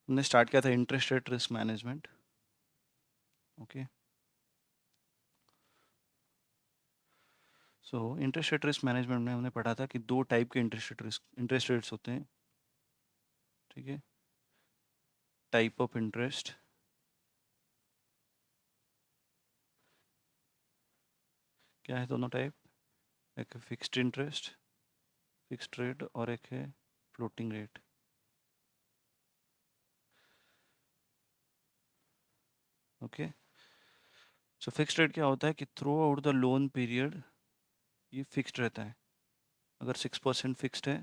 हमने स्टार्ट किया था interest rate risk management. Okay, so interest rate risk management में हमने पढ़ा था कि दो टाइप के इंटरेस्ट रेट्स होते हैं। ठीक है, टाइप ऑफ इंटरेस्ट, क्या है दोनों टाइप? एक है फिक्स्ड इंटरेस्ट, फिक्स्ड रेट, और एक है फ्लोटिंग रेट। ओके, सो फिक्स्ड रेट क्या होता है कि through out the loan period ये फिक्स्ड रहता है। अगर 6% फिक्स्ड है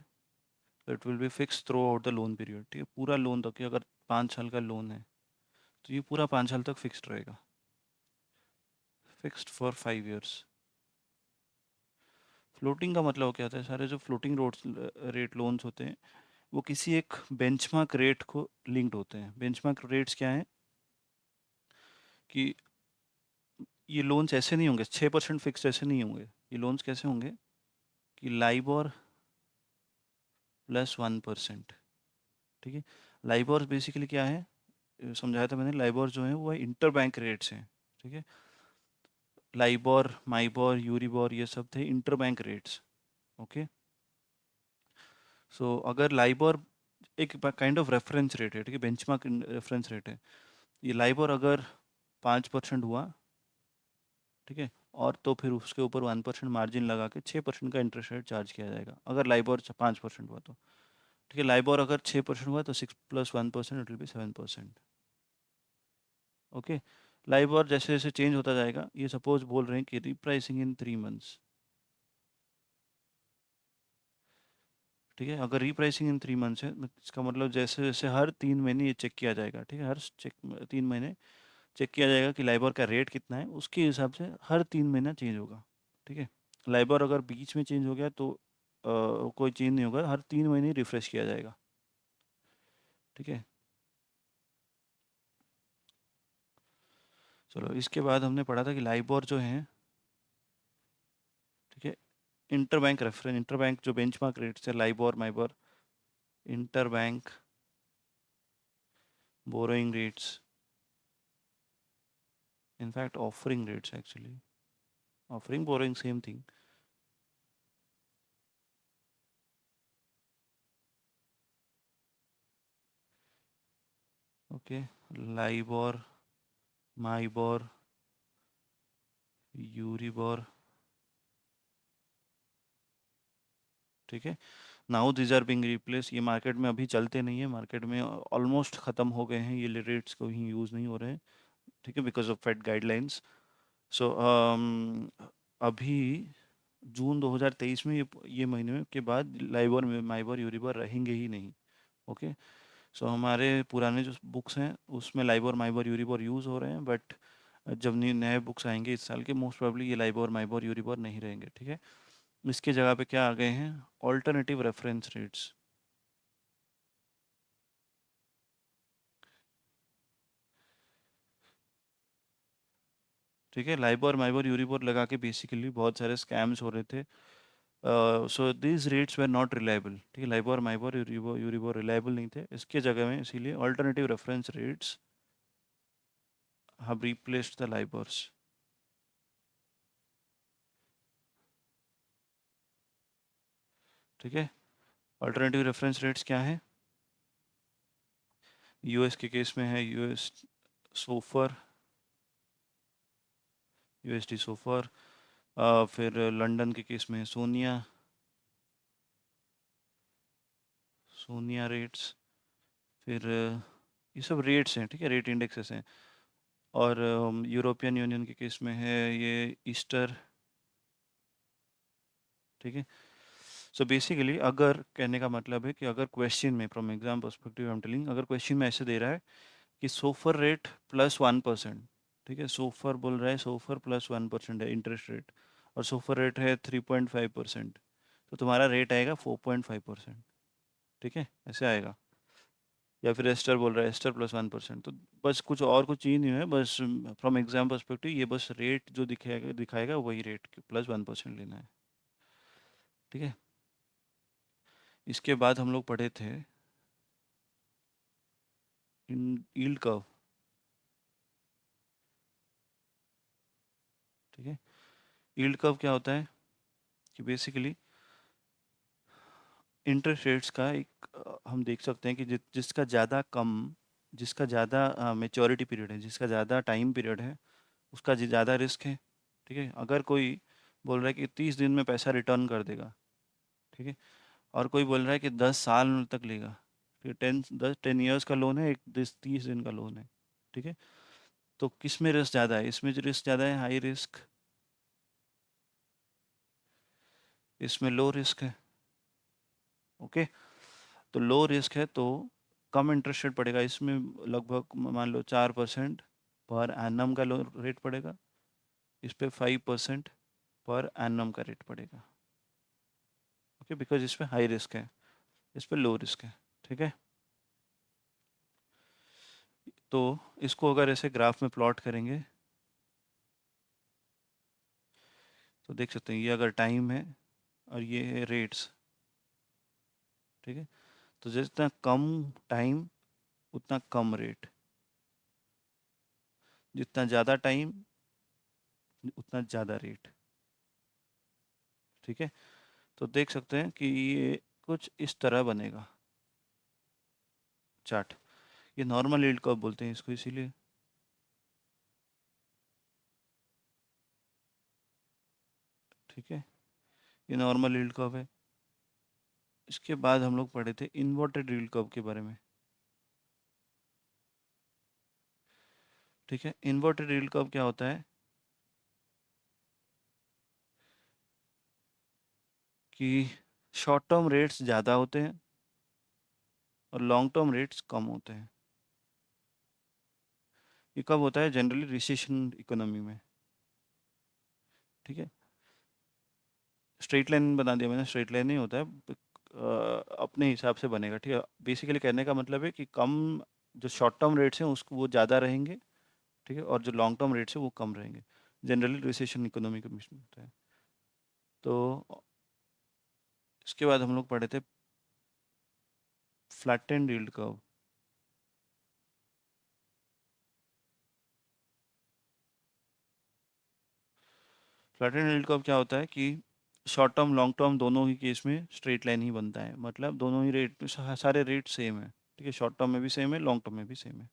तो it will B fix through out the loan period. ठीक है, पूरा लोन तक, कि अगर 5 साल का लोन है तो ये पूरा 5 साल तक फिक्स्ड रहेगा, फिक्स्ड फॉर 5 ईयर्स। फ्लोटिंग का मतलब क्या होता है? सारे जो फ्लोटिंग रेट लोन्स होते हैं वो किसी एक बेंचमार्क रेट को लिंक्ड होते हैं। बेंचमार्क रेट्स क्या है कि ये लोन्स ऐसे नहीं होंगे, 6% फिक्स ऐसे नहीं होंगे। ये लोन्स कैसे होंगे कि लाइबोर +1%। ठीक है, लाइबोर बेसिकली क्या है, समझाया था मैंने। लाइबोर जो है वो इंटर बैंक रेट्स हैं। ठीक है, लाइबोर, माइबोर, यूरिबोर ये सब थे इंटर बैंक रेट्स। ओके, सो अगर लाइबोर एक काइंड ऑफ रेफरेंस रेट है, ठीक है, बेंचमार्क रेफरेंस रेट है। ये लाइबोर अगर 5% हुआ, ठीक है, और तो फिर उसके ऊपर 1% मार्जिन लगा के 6% का इंटरेस्ट रेट चार्ज किया जाएगा। अगर लाइबोर 5% हुआ तो, ठीक है, लाइबोर अगर 6% हुआ तो 6 + 1% it will B 7%। Okay, LIBOR जैसे जैसे चेंज होता जाएगा, ये सपोज बोल रहे हैं कि रिप्राइसिंग इन 3 मंथ्स। ठीक है, अगर रिप्राइसिंग इन 3 मंथ्स है इसका मतलब जैसे जैसे हर 3 महीने ये चेक किया जाएगा। ठीक है, हर 3 महीने चेक किया जाएगा कि लाइबोर का रेट कितना है, उसके हिसाब से हर 3 महीना चेंज होगा। ठीक है, लाइबोर अगर बीच में चेंज हो गया तो कोई चेंज नहीं होगा, हर 3 महीने रिफ्रेश किया जाएगा। ठीक है, चलो इसके बाद हमने पढ़ा था कि लाइबोर जो है, ठीक है, इंटर बैंक जो बेंचमार्क रेट्स है, LIBOR, MIBOR, interbank borrowing rates, in fact offering rates, actually offering borrowing same thing. Okay, LIBOR, MIBOR, EURIBOR. ठीक है, now these are being replace. ये मार्केट में अभी चलते नहीं है, मार्केट में ऑलमोस्ट ख़त्म हो गए हैं, ये रेट्स कहीं यूज़ नहीं हो रहे हैं। ठीक है, बिकॉज ऑफ फेड गाइडलाइंस। सो अभी जून 2023 में ये महीने में के बाद लाइबोर में माइबोर यूरिबोर रहेंगे ही नहीं। ओके, सो हमारे पुराने जो बुक्स हैं उसमें लाइबोर, माइबोर, यूरिबोर यूज़ हो रहे हैं, बट जब नए बुक्स आएंगे इस साल के, मोस्ट प्रोबेबली ये लाइबोर, माइबोर, यूरिबोर नहीं रहेंगे। ठीक है, इसके जगह पे क्या आ गए हैं? Alternative reference rates. ठीक है, लाइबोर, माइबोर, यूरिबोर लगा के बेसिकली बहुत सारे स्कैम्स हो रहे थे। So these rates were not reliable. ठीक है, लाइबोर, माइबोर, यूरिबोर रिलायबल नहीं थे, इसके जगह में इसीलिए alternative reference rates have replaced the LIBORs। ठीक है, ऑल्टरनेटिव रेफरेंस रेट्स क्या है? यूएस के केस में है यूएस सोफर, यूएसडी सोफर। फिर लंदन के केस में है सोनिया, सोनिया रेट्स। फिर ये सब रेट्स हैं, ठीक है, रेट इंडेक्सेस हैं। और यूरोपियन यूनियन के केस में है ये ईस्टर। ठीक है, सो बेसिकली अगर कहने का मतलब है कि अगर क्वेश्चन में, from exam perspective I am telling, अगर क्वेश्चन में ऐसे दे रहा है कि सोफर रेट +1%। ठीक है, सोफर बोल रहा है सोफर +1% है इंटरेस्ट रेट, और सोफर रेट है 3.5%, तो तुम्हारा रेट आएगा 4.5%। ठीक है, ऐसे आएगा। या फिर एस्टर बोल रहा है एस्टर +1%, तो बस कुछ और कुछ चीज़ नहीं है, बस फ्रॉम एग्जाम पर्सपेक्टिव ये बस रेट जो दिखाएगा दिखाएगा वही रेट +1% लेना है। ठीक है, इसके बाद हम लोग पढ़े थे यील्ड कर्व, ठीक है। यील्ड कर्व क्या होता है कि बेसिकली इंटरेस्ट रेट्स का एक हम देख सकते हैं कि जिसका ज़्यादा मेच्योरिटी पीरियड है, जिसका ज़्यादा टाइम पीरियड है, उसका ज़्यादा रिस्क है, ठीक है। अगर कोई बोल रहा है कि 30 दिन में पैसा रिटर्न कर देगा, ठीक है, और कोई बोल रहा है कि 10 साल तक लेगा, ठीक है, 10 ईयर्स का लोन है, एक 30 दिन का लोन है, ठीक है। तो किस में रिस्क ज़्यादा है? इसमें जो रिस्क ज़्यादा है हाई रिस्क, इसमें लो रिस्क है। ओके, तो लो रिस्क है तो कम इंटरेस्ट रेट पड़ेगा इसमें, लगभग मान लो 4% पर एनम का रेट पड़ेगा, इस पे 5% पर एनम का रेट पड़ेगा। ओके, बिकॉज इस पे हाई रिस्क है, इस पे लो रिस्क है, ठीक है। तो इसको अगर ऐसे ग्राफ में प्लॉट करेंगे तो देख सकते हैं, ये अगर टाइम है और ये है रेट्स, ठीक है। तो जितना कम टाइम उतना कम रेट, जितना ज़्यादा टाइम उतना ज़्यादा रेट, ठीक है। तो देख सकते हैं कि ये कुछ इस तरह बनेगा चार्ट। ये नॉर्मल यील्ड कर्व बोलते हैं इसको, इसीलिए, ठीक है, ये नॉर्मल यील्ड कर्व है। इसके बाद हम लोग पढ़े थे इन्वर्टेड यील्ड कर्व के बारे में, ठीक है। इन्वर्टेड यील्ड कर्व क्या होता है कि शॉर्ट टर्म रेट्स ज़्यादा होते हैं और लॉन्ग टर्म रेट्स कम होते हैं। ये कब होता है? जनरली रिसेशन इकोनॉमी में, ठीक है। स्ट्रेट लाइन बना दिया मैंने, स्ट्रेट लाइन नहीं होता है, अपने हिसाब से बनेगा, ठीक है। बेसिकली कहने का मतलब है कि कम, जो शॉर्ट टर्म रेट्स हैं उसको वो ज़्यादा रहेंगे, ठीक है, और जो लॉन्ग टर्म रेट्स हैं वो कम रहेंगे। जनरली रिसेशन इकोनॉमी का मिशन होता है। तो इसके बाद हम लोग पढ़े थे flattened yield curve. Flattened yield curve क्या होता है कि शॉर्ट टर्म लॉन्ग टर्म दोनों ही केस में स्ट्रेट लाइन ही बनता है, मतलब दोनों ही रेट, सारे रेट सेम है, ठीक है। शॉर्ट टर्म में भी सेम है, लॉन्ग टर्म में भी सेम है।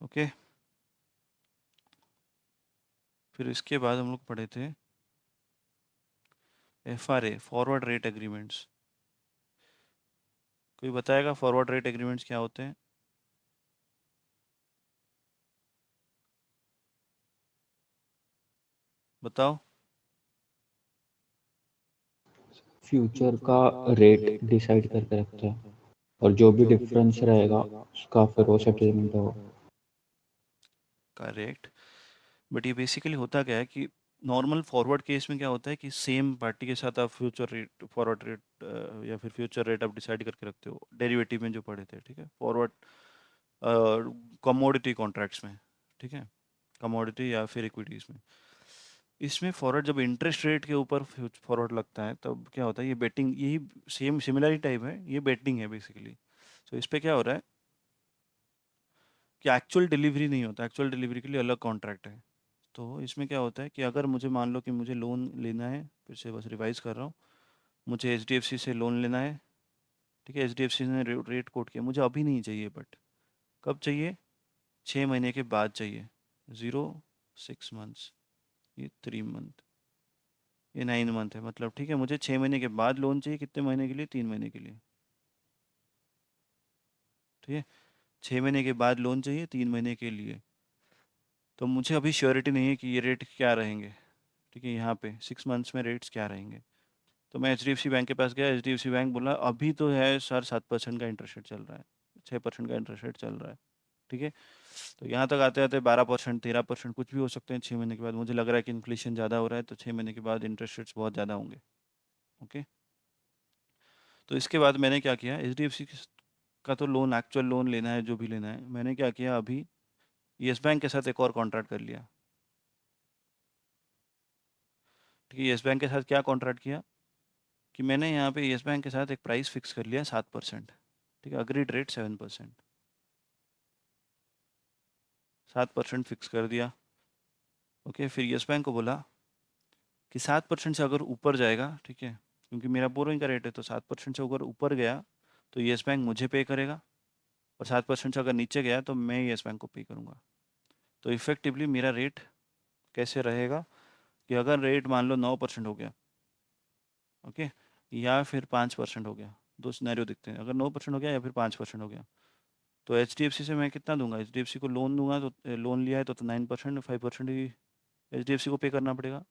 ओके, फिर इसके बाद हम लोग पढ़े थे FRA, फॉरवर्ड रेट एग्रीमेंट्स। कोई बताएगा फॉरवर्ड रेट एग्रीमेंट्स क्या होते हैं? बताओ। फ्यूचर का रेट डिसाइड करके रखते हैं और जो भी डिफरेंस रहेगा उसका फिर वो सेटलमेंट होगा। करेक्ट। बट ये बेसिकली होता क्या है कि नॉर्मल फॉरवर्ड केस में क्या होता है कि सेम पार्टी के साथ आप फ्यूचर रेट, फॉरवर्ड रेट या फिर फ्यूचर रेट आप डिसाइड करके रखते हो, डेरिवेटिव में जो पढ़े थे, ठीक है। फॉरवर्ड कमोडिटी कॉन्ट्रैक्ट्स में, ठीक है, कमोडिटी या फिर इक्विटीज में। इसमें फॉरवर्ड जब इंटरेस्ट रेट के ऊपर फॉरवर्ड लगता है तब क्या होता है, ये बेटिंग, यही सेम सिमिलर ही टाइप है, ये बेटिंग है बेसिकली। तो इस पे क्या हो रहा है कि एक्चुअल डिलीवरी नहीं होता, एक्चुअल डिलीवरी के लिए अलग कॉन्ट्रैक्ट है। तो इसमें क्या होता है कि अगर मुझे मान लो कि मुझे लोन लेना है, फिर से बस रिवाइज कर रहा हूँ, मुझे HDFC से लोन लेना है, ठीक है। HDFC ने रेट कोट किया, मुझे अभी नहीं चाहिए, बट कब चाहिए? 6 महीने के बाद चाहिए। 0 6 मंथ्स, ये 3 मंथ, ये 9 मंथ है, मतलब ठीक है, मुझे 6 महीने के बाद लोन चाहिए, कितने महीने के लिए? 3 महीने के लिए, ठीक है। 6 महीने के बाद लोन चाहिए 3 महीने के लिए। तो मुझे अभी श्योरिटी नहीं है कि ये रेट क्या रहेंगे, ठीक है, यहाँ पे 6 मंथ्स में रेट्स क्या रहेंगे। तो मैं HDFC बैंक के पास गया, HDFC बैंक बोला अभी तो है सर 7% का इंटरेस्ट रेट चल रहा है, 6% का इंटरेस्ट रेट चल रहा है, ठीक है। तो यहाँ तक आते आते 12%, 13% कुछ भी हो सकते हैं 6 महीने के बाद। मुझे लग रहा है कि इन्फ्लेशन ज़्यादा हो रहा है, तो 6 महीने के बाद इंटरेस्ट रेट्स बहुत ज़्यादा होंगे। ओके, तो इसके बाद मैंने क्या किया, HDFC का तो लोन, एक्चुअल लोन लेना है, जो भी लेना है, मैंने क्या किया अभी, येस बैंक के साथ एक और कॉन्ट्रैक्ट कर लिया, ठीक है। येस बैंक के साथ क्या कॉन्ट्रैक्ट किया कि मैंने यहाँ पे येस बैंक के साथ एक प्राइस फिक्स कर लिया 7%, ठीक है, अग्रीड रेट 7%, 7% फिक्स कर दिया। ओके, फिर यस बैंक को बोला कि 7% से अगर ऊपर जाएगा, ठीक है, क्योंकि मेरा बोरोइंग का रेट है, तो 7% से अगर ऊपर गया तो यस बैंक मुझे पे करेगा, और 7% से अगर नीचे गया तो मैं यस बैंक को पे करूँगा। तो इफेक्टिवली मेरा रेट कैसे रहेगा कि अगर रेट मान लो 9% हो गया, ओके, या फिर 5% हो गया, दो सिनेरियो दिखते हैं, अगर 9% हो गया या फिर 5% हो गया, तो एच डी एफ सी से मैं कितना दूंगा, एच डी एफ सी को लोन दूंगा, तो लोन लिया है तो 9%, 5% ही एच डी एफ सी को पे करना पड़ेगा।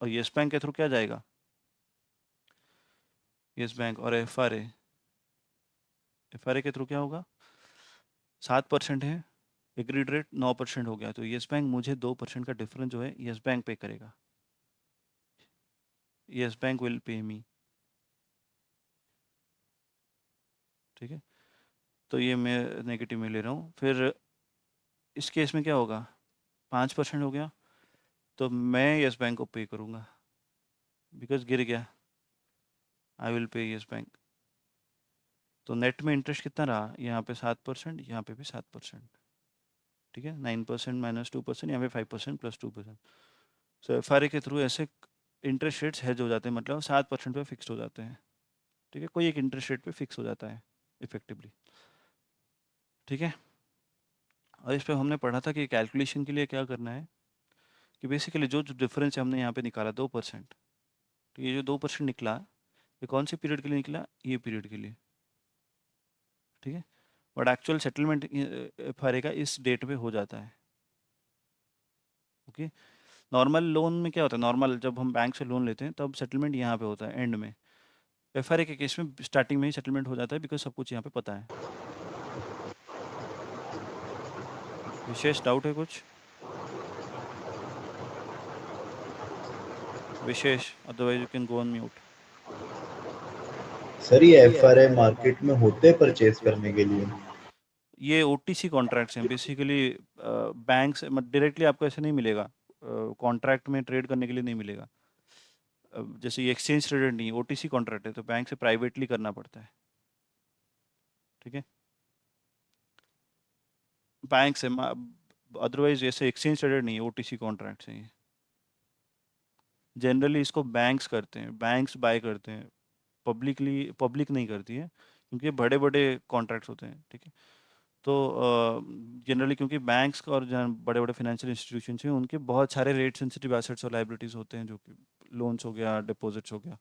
और येस बैंक के थ्रू क्या जाएगा, येस बैंक और एफ आर ए के थ्रू क्या होगा, 7% है, एग्रीड रेट 9% हो गया, तो येस बैंक मुझे 2% का डिफरेंस जो है येस बैंक पे करेगा, येस बैंक विल पे मी। ठीक है, तो ये मैं नेगेटिव में ले रहा हूँ। फिर इस केस में क्या होगा, 5% हो गया, तो मैं येस बैंक को पे करूँगा, बिकॉज गिर गया, I will pay yes bank. तो नेट में इंटरेस्ट कितना रहा, यहाँ पे 7%, यहाँ पे भी 7%। ठीक है, 9% माइनस 2%, यहाँ पे 5% प्लस 2%। सो एफ आर ए के थ्रू ऐसे इंटरेस्ट रेट्स हेज हो जाते हैं, मतलब 7% पे फिक्स्ड हो जाते हैं। ठीक है, कोई एक इंटरेस्ट रेट पे फिक्स हो जाता है इफेक्टिवली। ठीक है, और इस पे हमने पढ़ा था कि कैलकुलेशन के लिए क्या करना है, कि बेसिकली जो जो डिफरेंस है हमने यहाँ पे निकाला 2%, तो ये जो 2% निकला, ये कौन से पीरियड के लिए निकला, ये पीरियड के लिए। ठीक है, but actual settlement F R A का इस डेट पे हो जाता है। ओके, नॉर्मल लोन में क्या होता है, नॉर्मल जब हम बैंक से लोन लेते हैं तब सेटलमेंट यहाँ पे होता है एंड में। एफ आर ए के केस में स्टार्टिंग में ही सेटलमेंट हो जाता है, बिकॉज सब कुछ यहाँ पे पता है। विशेष डाउट है कुछ, विशेष, otherwise you can go on mute. Sir ये एफआरआई मार्केट में होते हैं परचेज करने के लिए? ये ओटीसी कॉन्ट्रैक्ट्स हैं बेसिकली, बैंक से डायरेक्टली आपको ऐसे नहीं मिलेगा, कॉन्ट्रैक्ट में ट्रेड करने के लिए नहीं मिलेगा। जैसे ये एक्सचेंज ट्रेडेड नहीं, ओटीसी कॉन्ट्रैक्ट है, तो बैंक से प्राइवेटली करना पड़ता है। ठीक है, बैंक से, अदरवाइज जैसे एक्सचेंज ट्रेडेड नहीं है, ओटीसी कॉन्ट्रैक्ट्स हैं ये। जनरली इसको बैंक्स करते हैं, बैंक्स बाय करते हैं, पब्लिक नहीं करती है, क्योंकि ये बड़े बड़े कॉन्ट्रैक्ट्स होते हैं। ठीक है, तो जनरली क्योंकि बैंक्स और जहाँ बड़े बड़े फाइनेंशियल इंस्टीट्यूशंस हैं, उनके बहुत सारे रेट सेंसिटिव एसेट्स और लाइबिलिटीज़ होते हैं, जो कि लोन्स हो गया, डिपॉजिट्स हो गया,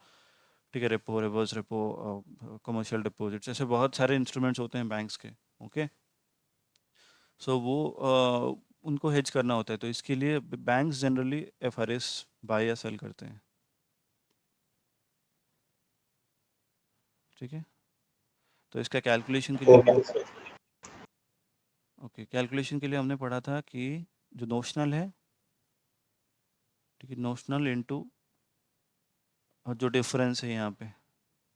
ठीक है, repo, reverse repo, commercial deposits, ऐसे बहुत सारे इंस्ट्रूमेंट्स होते हैं बैंक्स के। ओके, सो वो उनको हेज करना होता है, तो इसके लिए banks generally F R S buy या सेल करते हैं। ठीक है, तो इसका कैलकुलेशन के लिए हमने, ओके सर। ओके, कैलकुलेशन के लिए हमने पढ़ा था कि जो नोशनल है, ठीक है, नोशनल इनटू और जो डिफरेंस है यहाँ पे,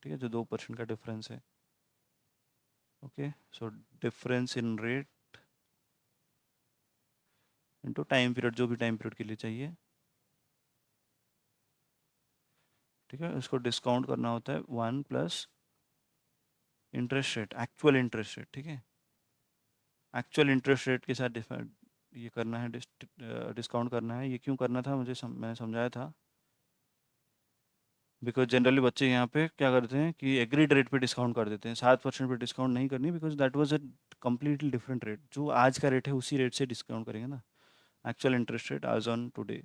ठीक है, जो 2% का डिफरेंस है। Okay, so difference in rate into time period, जो भी टाइम पीरियड के लिए चाहिए। ठीक है, इसको डिस्काउंट करना होता है 1 plus interest rate, actual interest rate. ठीक है, एक्चुअल इंटरेस्ट रेट के साथ ये करना है, डिस्काउंट करना है। ये क्यों करना था, मैंने समझाया था, बिकॉज जनरली बच्चे यहाँ पे क्या करते हैं कि एग्रीड रेट पे डिस्काउंट कर देते हैं, 7% पे डिस्काउंट नहीं करनी, because that was a completely different rate. जो आज का रेट है उसी रेट से डिस्काउंट करेंगे ना, एक्चुअल इंटरेस्ट रेट आज on today,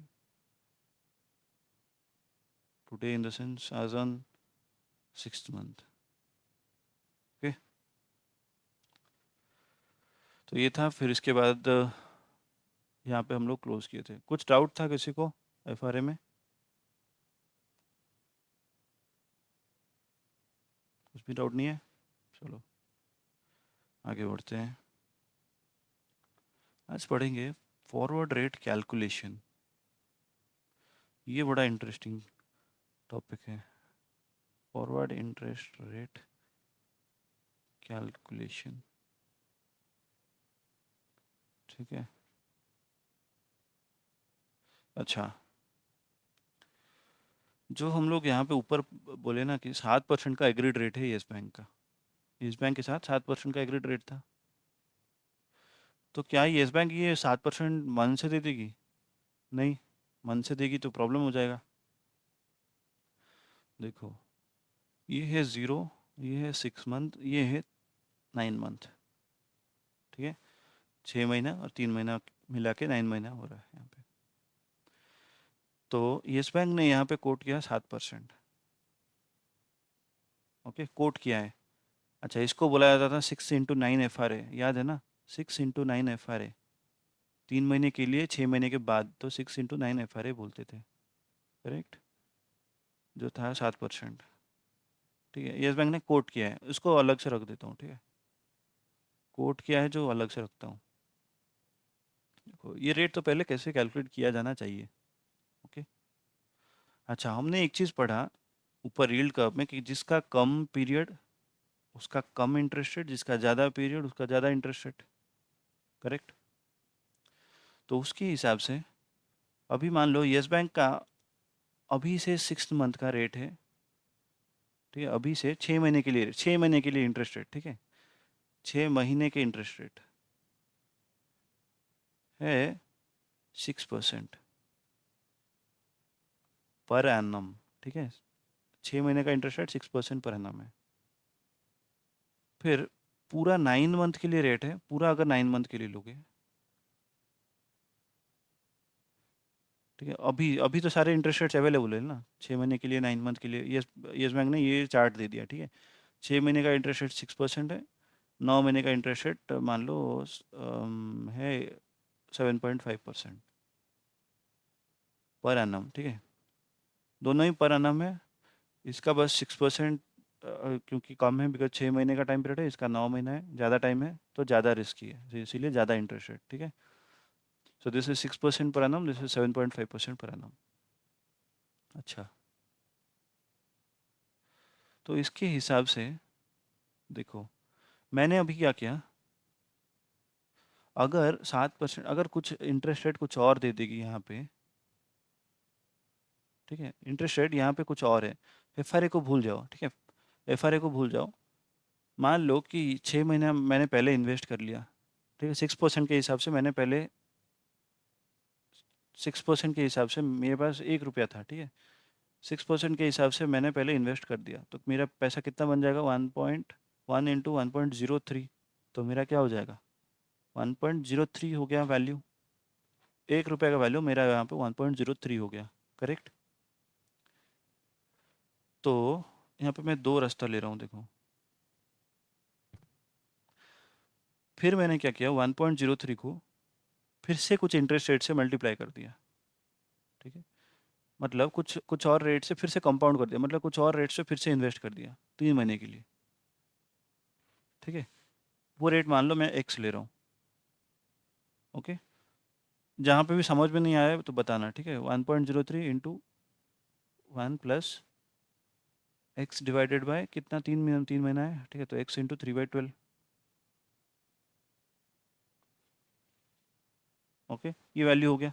today in the sense आज ऑन 6th मंथ। ओके, तो ये था, फिर इसके बाद यहाँ पे हम लोग क्लोज किए थे। कुछ डाउट था किसी को एफआरए में, कुछ भी डाउट नहीं है, चलो आगे बढ़ते हैं। आज पढ़ेंगे फॉरवर्ड रेट कैलकुलेशन, ये बड़ा इंटरेस्टिंग टॉपिक है, फॉरवर्ड इंटरेस्ट रेट कैलकुलेशन। ठीक है, अच्छा, जो हम लोग यहाँ पे ऊपर बोले ना कि 7% का एग्रीड रेट है येस बैंक का, येस बैंक के साथ 7% का एग्रीड रेट था। तो क्या येस बैंक ये 7% मन से दे देगी? नहीं, मन से देगी तो प्रॉब्लम हो जाएगा। देखो, ये है 0, ये है 6 मंथ, ये है 9 मंथ, ठीक है। 6 महीना और 3 महीना मिला के 9 महीना हो रहा है यहाँ पे। तो येस बैंक ने यहाँ पे कोट किया 7%। ओके, कोट किया है। अच्छा, इसको बोला जाता था 6 into 9 FRA, याद है ना? 6 into 9 FRA, 3 महीने के लिए 6 महीने के बाद, तो 6 into 9 FRA बोलते थे, करेक्ट, जो था 7%। ठीक है, येस बैंक ने कोट किया है, उसको अलग से रख देता हूँ, ठीक है। कोट किया है जो अलग से रखता हूँ। देखो, ये रेट तो पहले कैसे कैलकुलेट किया जाना चाहिए। ओके, अच्छा, हमने एक चीज़ पढ़ा ऊपर यील्ड कर्व में कि जिसका कम पीरियड उसका कम इंटरेस्ट रेट, जिसका ज़्यादा पीरियड उसका ज़्यादा इंटरेस्ट रेट, करेक्ट। तो उसके हिसाब से अभी मान लो येस बैंक का अभी से 6 मंथ का रेट है, ठीक है। अभी से 6 महीने के लिए, 6 महीने के लिए इंटरेस्ट रेट, ठीक है। 6 महीने के इंटरेस्ट रेट है 6% पर एनम, ठीक है। 6 महीने का इंटरेस्ट रेट 6% पर एनम है। फिर पूरा 9 मंथ के लिए रेट है, पूरा अगर 9 मंथ के लिए लोगे, ठीक है। अभी अभी तो सारे इंटरेस्ट रेट्स अवेलेबल है ना, 6 महीने के लिए, 9 मंथ के लिए। यस, यस बैंक ने ये चार्ट दे दिया, ठीक है। 6 महीने का इंटरेस्ट रेट 6% है, 9 महीने का इंटरेस्ट रेट मान लो है 7.5% पर एनम, ठीक है। दोनों ही पर एनम है। इसका बस 6% क्योंकि कम है, बिकॉज 6 महीने का टाइम पीरियड है, इसका 9 महीना है, ज़्यादा टाइम है तो ज़्यादा रिस्की है, तो इसीलिए ज़्यादा इंटरेस्ट रेट, ठीक है। So this is 6% per annum, this is 7.5% per annum. अच्छा, तो इसके हिसाब से देखो, मैंने अभी क्या किया, अगर 7%, अगर कुछ इंटरेस्ट रेट कुछ और दे देगी यहाँ पे, ठीक है, इंटरेस्ट रेट यहाँ पे कुछ और है, एफआरए को भूल जाओ, ठीक है। एफआरए को भूल जाओ। मान लो कि 6 महीना मैंने पहले इन्वेस्ट कर लिया, ठीक है। 6% के हिसाब से मैंने पहले, 6% के हिसाब से मेरे पास 1 रुपया था, ठीक है। 6% के हिसाब से मैंने पहले इन्वेस्ट कर दिया, तो मेरा पैसा कितना बन जाएगा? 1.1 इंटू 1.03, तो मेरा क्या हो जाएगा? 1.03 हो गया वैल्यू। 1 रुपये का वैल्यू मेरा यहाँ पे 1.03 हो गया, करेक्ट। तो यहाँ पे मैं दो रास्ता ले रहा हूँ, देखो। फिर मैंने क्या किया, 1.03 को फिर से कुछ इंटरेस्ट रेट से मल्टीप्लाई कर दिया, ठीक है। मतलब कुछ कुछ और रेट से फिर से कंपाउंड कर दिया, मतलब कुछ और रेट से फिर से इन्वेस्ट कर दिया 3 महीने के लिए, ठीक है। वो रेट मान लो मैं एक्स ले रहा हूँ, ओके। जहाँ पे भी समझ में नहीं आया तो बताना, ठीक है। 1.03 इंटू 1 + एक्स डिवाइडेड बाय कितना, 3 महीना है, ठीक है। तो एक्स इंटू 3/12, ओके, ये वैल्यू हो गया।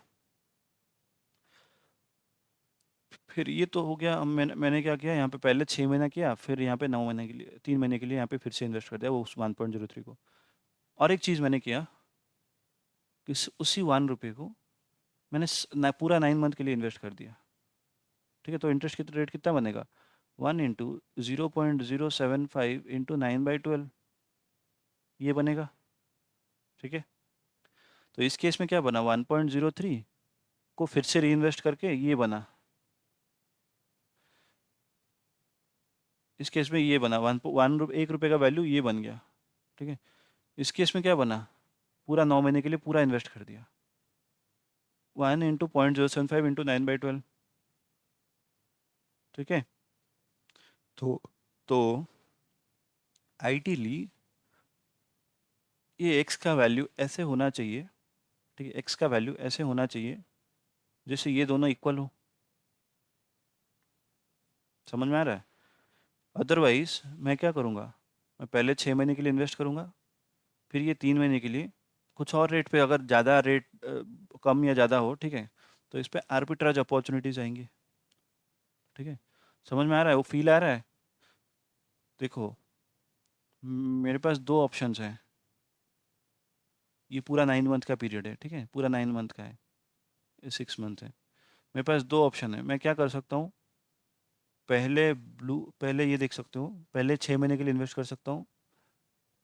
फिर ये तो हो गया। अब मैंने क्या किया, यहाँ पे पहले 6 महीना किया, फिर यहाँ पे 9 महीने के लिए, 3 महीने के लिए यहाँ पे फिर से इन्वेस्ट कर दिया वो उस 1.03 को। और एक चीज़ मैंने किया कि उसी 1 रुपये को मैंने पूरा 9 मंथ के लिए इन्वेस्ट कर दिया, ठीक है। तो इंटरेस्ट की रेट कितना बनेगा? 1 इंटू 0.075 इंटू 9/12, ये बनेगा, ठीक है। तो इस केस में क्या बना, 1.03 को फिर से री इन्वेस्ट करके ये बना, इस केस में ये बना 1 रुपये का वैल्यू ये बन गया, ठीक है। इस केस में क्या बना, पूरा 9 महीने के लिए पूरा इन्वेस्ट कर दिया, 1 इंटू 0.075 इंटू 9/12, ठीक है। तो आइडियली ये एक्स का वैल्यू ऐसे होना चाहिए, ठीक है। एक्स का वैल्यू ऐसे होना चाहिए जैसे ये दोनों इक्वल हो। समझ में आ रहा है? अदरवाइज मैं क्या करूँगा, मैं पहले 6 महीने के लिए इन्वेस्ट करूँगा, फिर ये 3 महीने के लिए कुछ और रेट पे, अगर ज़्यादा रेट कम या ज़्यादा हो, ठीक है, तो इस पे आर्बिट्राज अपॉर्चुनिटीज आएंगी, ठीक है। समझ में आ रहा है? वो फील आ रहा है? देखो, मेरे पास दो ऑप्शंस हैं। ये पूरा 9 मंथ का पीरियड है, ठीक है, पूरा 9 मंथ का है, ये 6 मंथ है। मेरे पास दो ऑप्शन है, मैं क्या कर सकता हूँ, पहले ये देख सकते हो, पहले 6 महीने के लिए इन्वेस्ट कर सकता हूँ,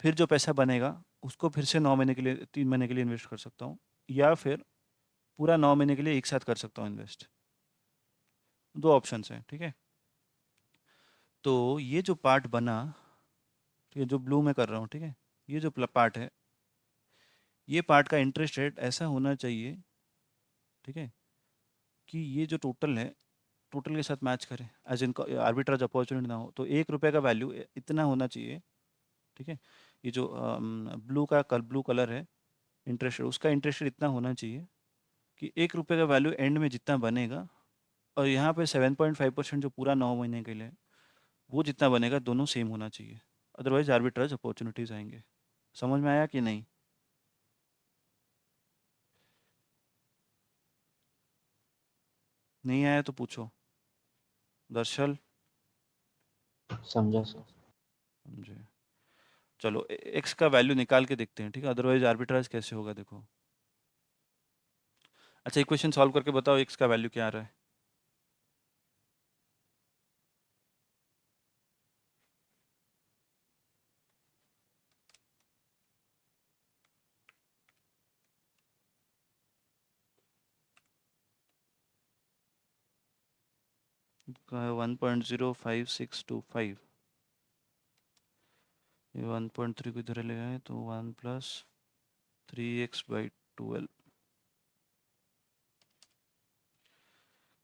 फिर जो पैसा बनेगा उसको फिर से 9 महीने के लिए, 3 महीने के लिए इन्वेस्ट कर सकता हूँ, या फिर पूरा 9 महीने के लिए एक साथ कर सकता हूँ इन्वेस्ट। दो ऑप्शंस हैं, ठीक है। तो ये जो पार्ट बना, ठीक है, जो ब्लू में कर रहा हूँ, ठीक है, ये जो पार्ट है, ये पार्ट का इंटरेस्ट रेट ऐसा होना चाहिए, ठीक है, कि ये जो टोटल है, टोटल के साथ मैच करे, एज इन आर्बिट्राज अपॉर्चुनिटी ना हो, तो 1 रुपये का वैल्यू इतना होना चाहिए, ठीक है। ये जो ब्लू कलर है इंटरेस्ट रेट, उसका इंटरेस्ट रेट इतना होना चाहिए कि 1 रुपये का वैल्यू एंड में जितना बनेगा, और यहाँ पे 7.5% जो पूरा 9 महीने के लिए, वो जितना बनेगा दोनों सेम होना चाहिए, अदरवाइज आर्बिट्राज अपॉर्चुनिटीज आएंगे। समझ में आया कि नहीं? नहीं आया तो पूछो। दर्शल? समझा सर। समझे? चलो एक्स का वैल्यू निकाल के देखते हैं, ठीक है, अदरवाइज आर्बिट्राज कैसे होगा देखो। अच्छा, इक्वेशन सॉल्व करके बताओ एक्स का वैल्यू क्या आ रहा है। का 1.05625, ये 1.3 को इधर ले आए तो 1+3x/12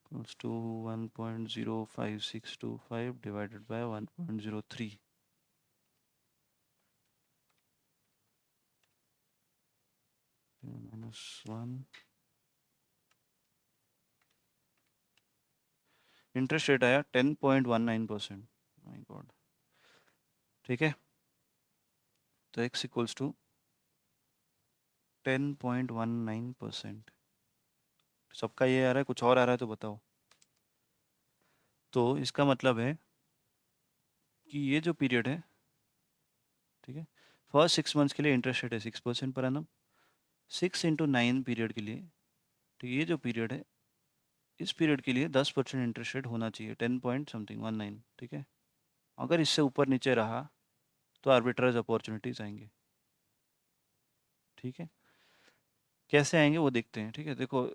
equals to 1.05625 divided by 1.03, -1। Interest rate आया 10.19%। माय गॉड, ठीक है, तो x इक्वल्स टू 10.19%। सबका ये आ रहा है, कुछ और आ रहा है तो बताओ। तो इसका मतलब है कि ये जो पीरियड है, ठीक है, फर्स्ट 6 मंथ्स के लिए इंटरेस्ट रेट है 6% पर एनम, 6 × 9 पीरियड के लिए, ठीक है, ये जो पीरियड है, इस पीरियड के लिए 10% इंटरेस्ट रेट होना चाहिए, 10 पॉइंट समथिंग 19, ठीक है। अगर इससे ऊपर नीचे रहा तो आर्बिट्राज अपॉर्चुनिटीज आएंगे, ठीक है। कैसे आएंगे वो देखते हैं, ठीक है, देखो।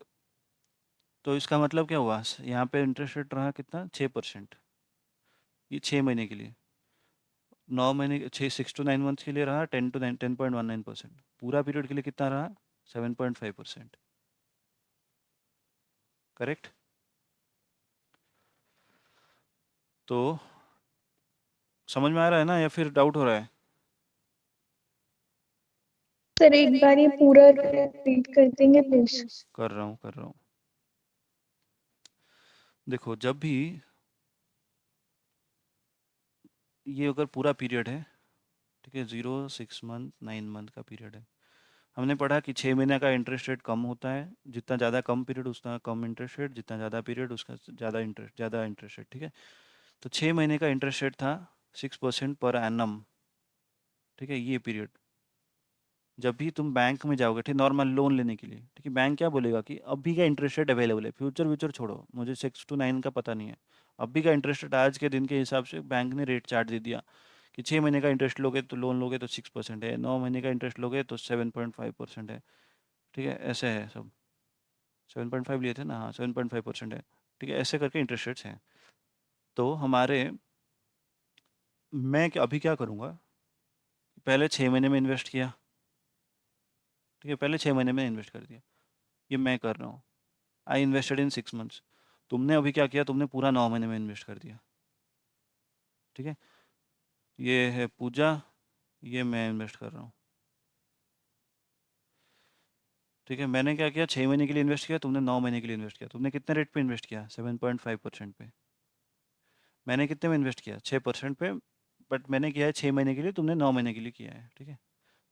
तो इसका मतलब क्या हुआ, यहाँ पे इंटरेस्ट रेट रहा कितना, 6%, ये 6 महीने के लिए, 9 महीने, 6 to 9 मंथ के लिए रहा 10.19%, पूरा पीरियड के लिए कितना रहा, 7.5%, करेक्ट। तो समझ में आ रहा है ना, या फिर डाउट हो रहा है? सर एक बार ये पूरा रिपीट कर देंगे प्लीज। कर रहा हूँ। देखो, जब भी ये अगर पूरा पीरियड है, ठीक है, 0, 6 मंथ, 9 मंथ का पीरियड है, हमने पढ़ा कि 6 महीने का इंटरेस्ट रेट कम होता है, जितना ज़्यादा कम पीरियड उतना कम इंटरेस्ट रेट, जितना ज़्यादा पीरियड उसका ज़्यादा इंटरेस्ट रेट, ठीक है। तो 6 महीने का इंटरेस्ट रेट था 6% पर एनम, ठीक है, ये पीरियड। जब भी तुम बैंक में जाओगे, ठीक, नॉर्मल लोन लेने के लिए, ठीक है, बैंक क्या बोलेगा कि अभी का इंटरेस्ट रेट अवेलेबल है, फ्यूचर व्यूचर छोड़ो, मुझे 6 to 9 का पता नहीं है, अभी का इंटरेस्ट रेट आज के दिन के हिसाब से बैंक ने रेट चार्ट दे दिया कि 6 महीने का इंटरेस्ट लोगे तो लोन लोगे तो 6% है, 9 महीने का इंटरेस्ट लोगे तो 7.5% है, ठीक है, ऐसे है सब। 7.5 लिए थे ना, हाँ 7.5% है, ठीक है, ऐसे करके इंटरेस्ट रेट्स हैं। तो हमारे, अभी क्या करूँगा, पहले 6 महीने में इन्वेस्ट किया, ठीक है, पहले 6 महीने में इन्वेस्ट कर दिया, ये मैं कर रहा हूँ। I invested in 6 months. तुमने अभी क्या किया, तुमने पूरा 9 महीने में इन्वेस्ट कर दिया, ठीक है। ये है पूजा, ये मैं इन्वेस्ट कर रहा हूँ, ठीक है। मैंने क्या किया, 6 महीने के लिए इन्वेस्ट किया, तुमने 9 महीने के लिए इन्वेस्ट किया। तुमने कितने रेट पे इन्वेस्ट किया, 7.5% पे। मैंने कितने में इन्वेस्ट किया, 6% पे, बट मैंने किया है 6 महीने के लिए, तुमने 9 महीने के लिए किया है, ठीक है।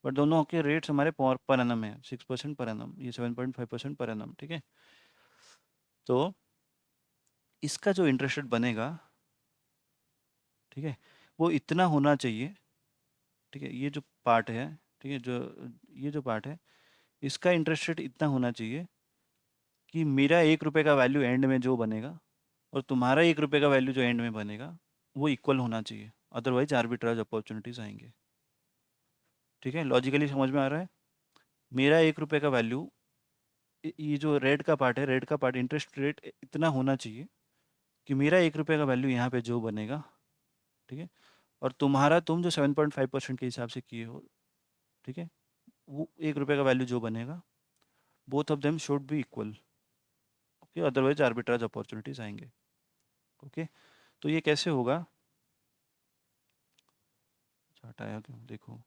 बट दोनों के रेट्स हमारे पर एनम है, 6% पर एनम, ये 7.5% पर एनम, ठीक है। तो इसका जो इंटरेस्ट रेट बनेगा, ठीक है, वो इतना होना चाहिए, ठीक है, ये जो पार्ट है, ठीक है, जो ये जो पार्ट है, इसका इंटरेस्ट रेट इतना होना चाहिए कि मेरा 1 रुपए का वैल्यू एंड में जो बनेगा और तुम्हारा 1 रुपए का वैल्यू जो एंड में बनेगा वो इक्वल होना चाहिए, अदरवाइज आर्बिट्राज अपॉर्चुनिटीज आएंगे। ठीक है, लॉजिकली समझ में आ रहा है? मेरा 1 रुपए का वैल्यू, ये जो रेड का पार्ट है, रेड का पार्ट इंटरेस्ट रेट इतना होना चाहिए कि मेरा 1 रुपए का वैल्यू यहाँ पे जो बनेगा, ठीक है, और तुम्हारा, तुम जो 7.5% के हिसाब से किए हो, ठीक है, वो 1 रुपए का वैल्यू जो बनेगा, both of them should be equal. Okay, otherwise arbitrage opportunities आएंगे। ओके, तो ये कैसे होगा? अच्छा, हटाया क्यों, देखो,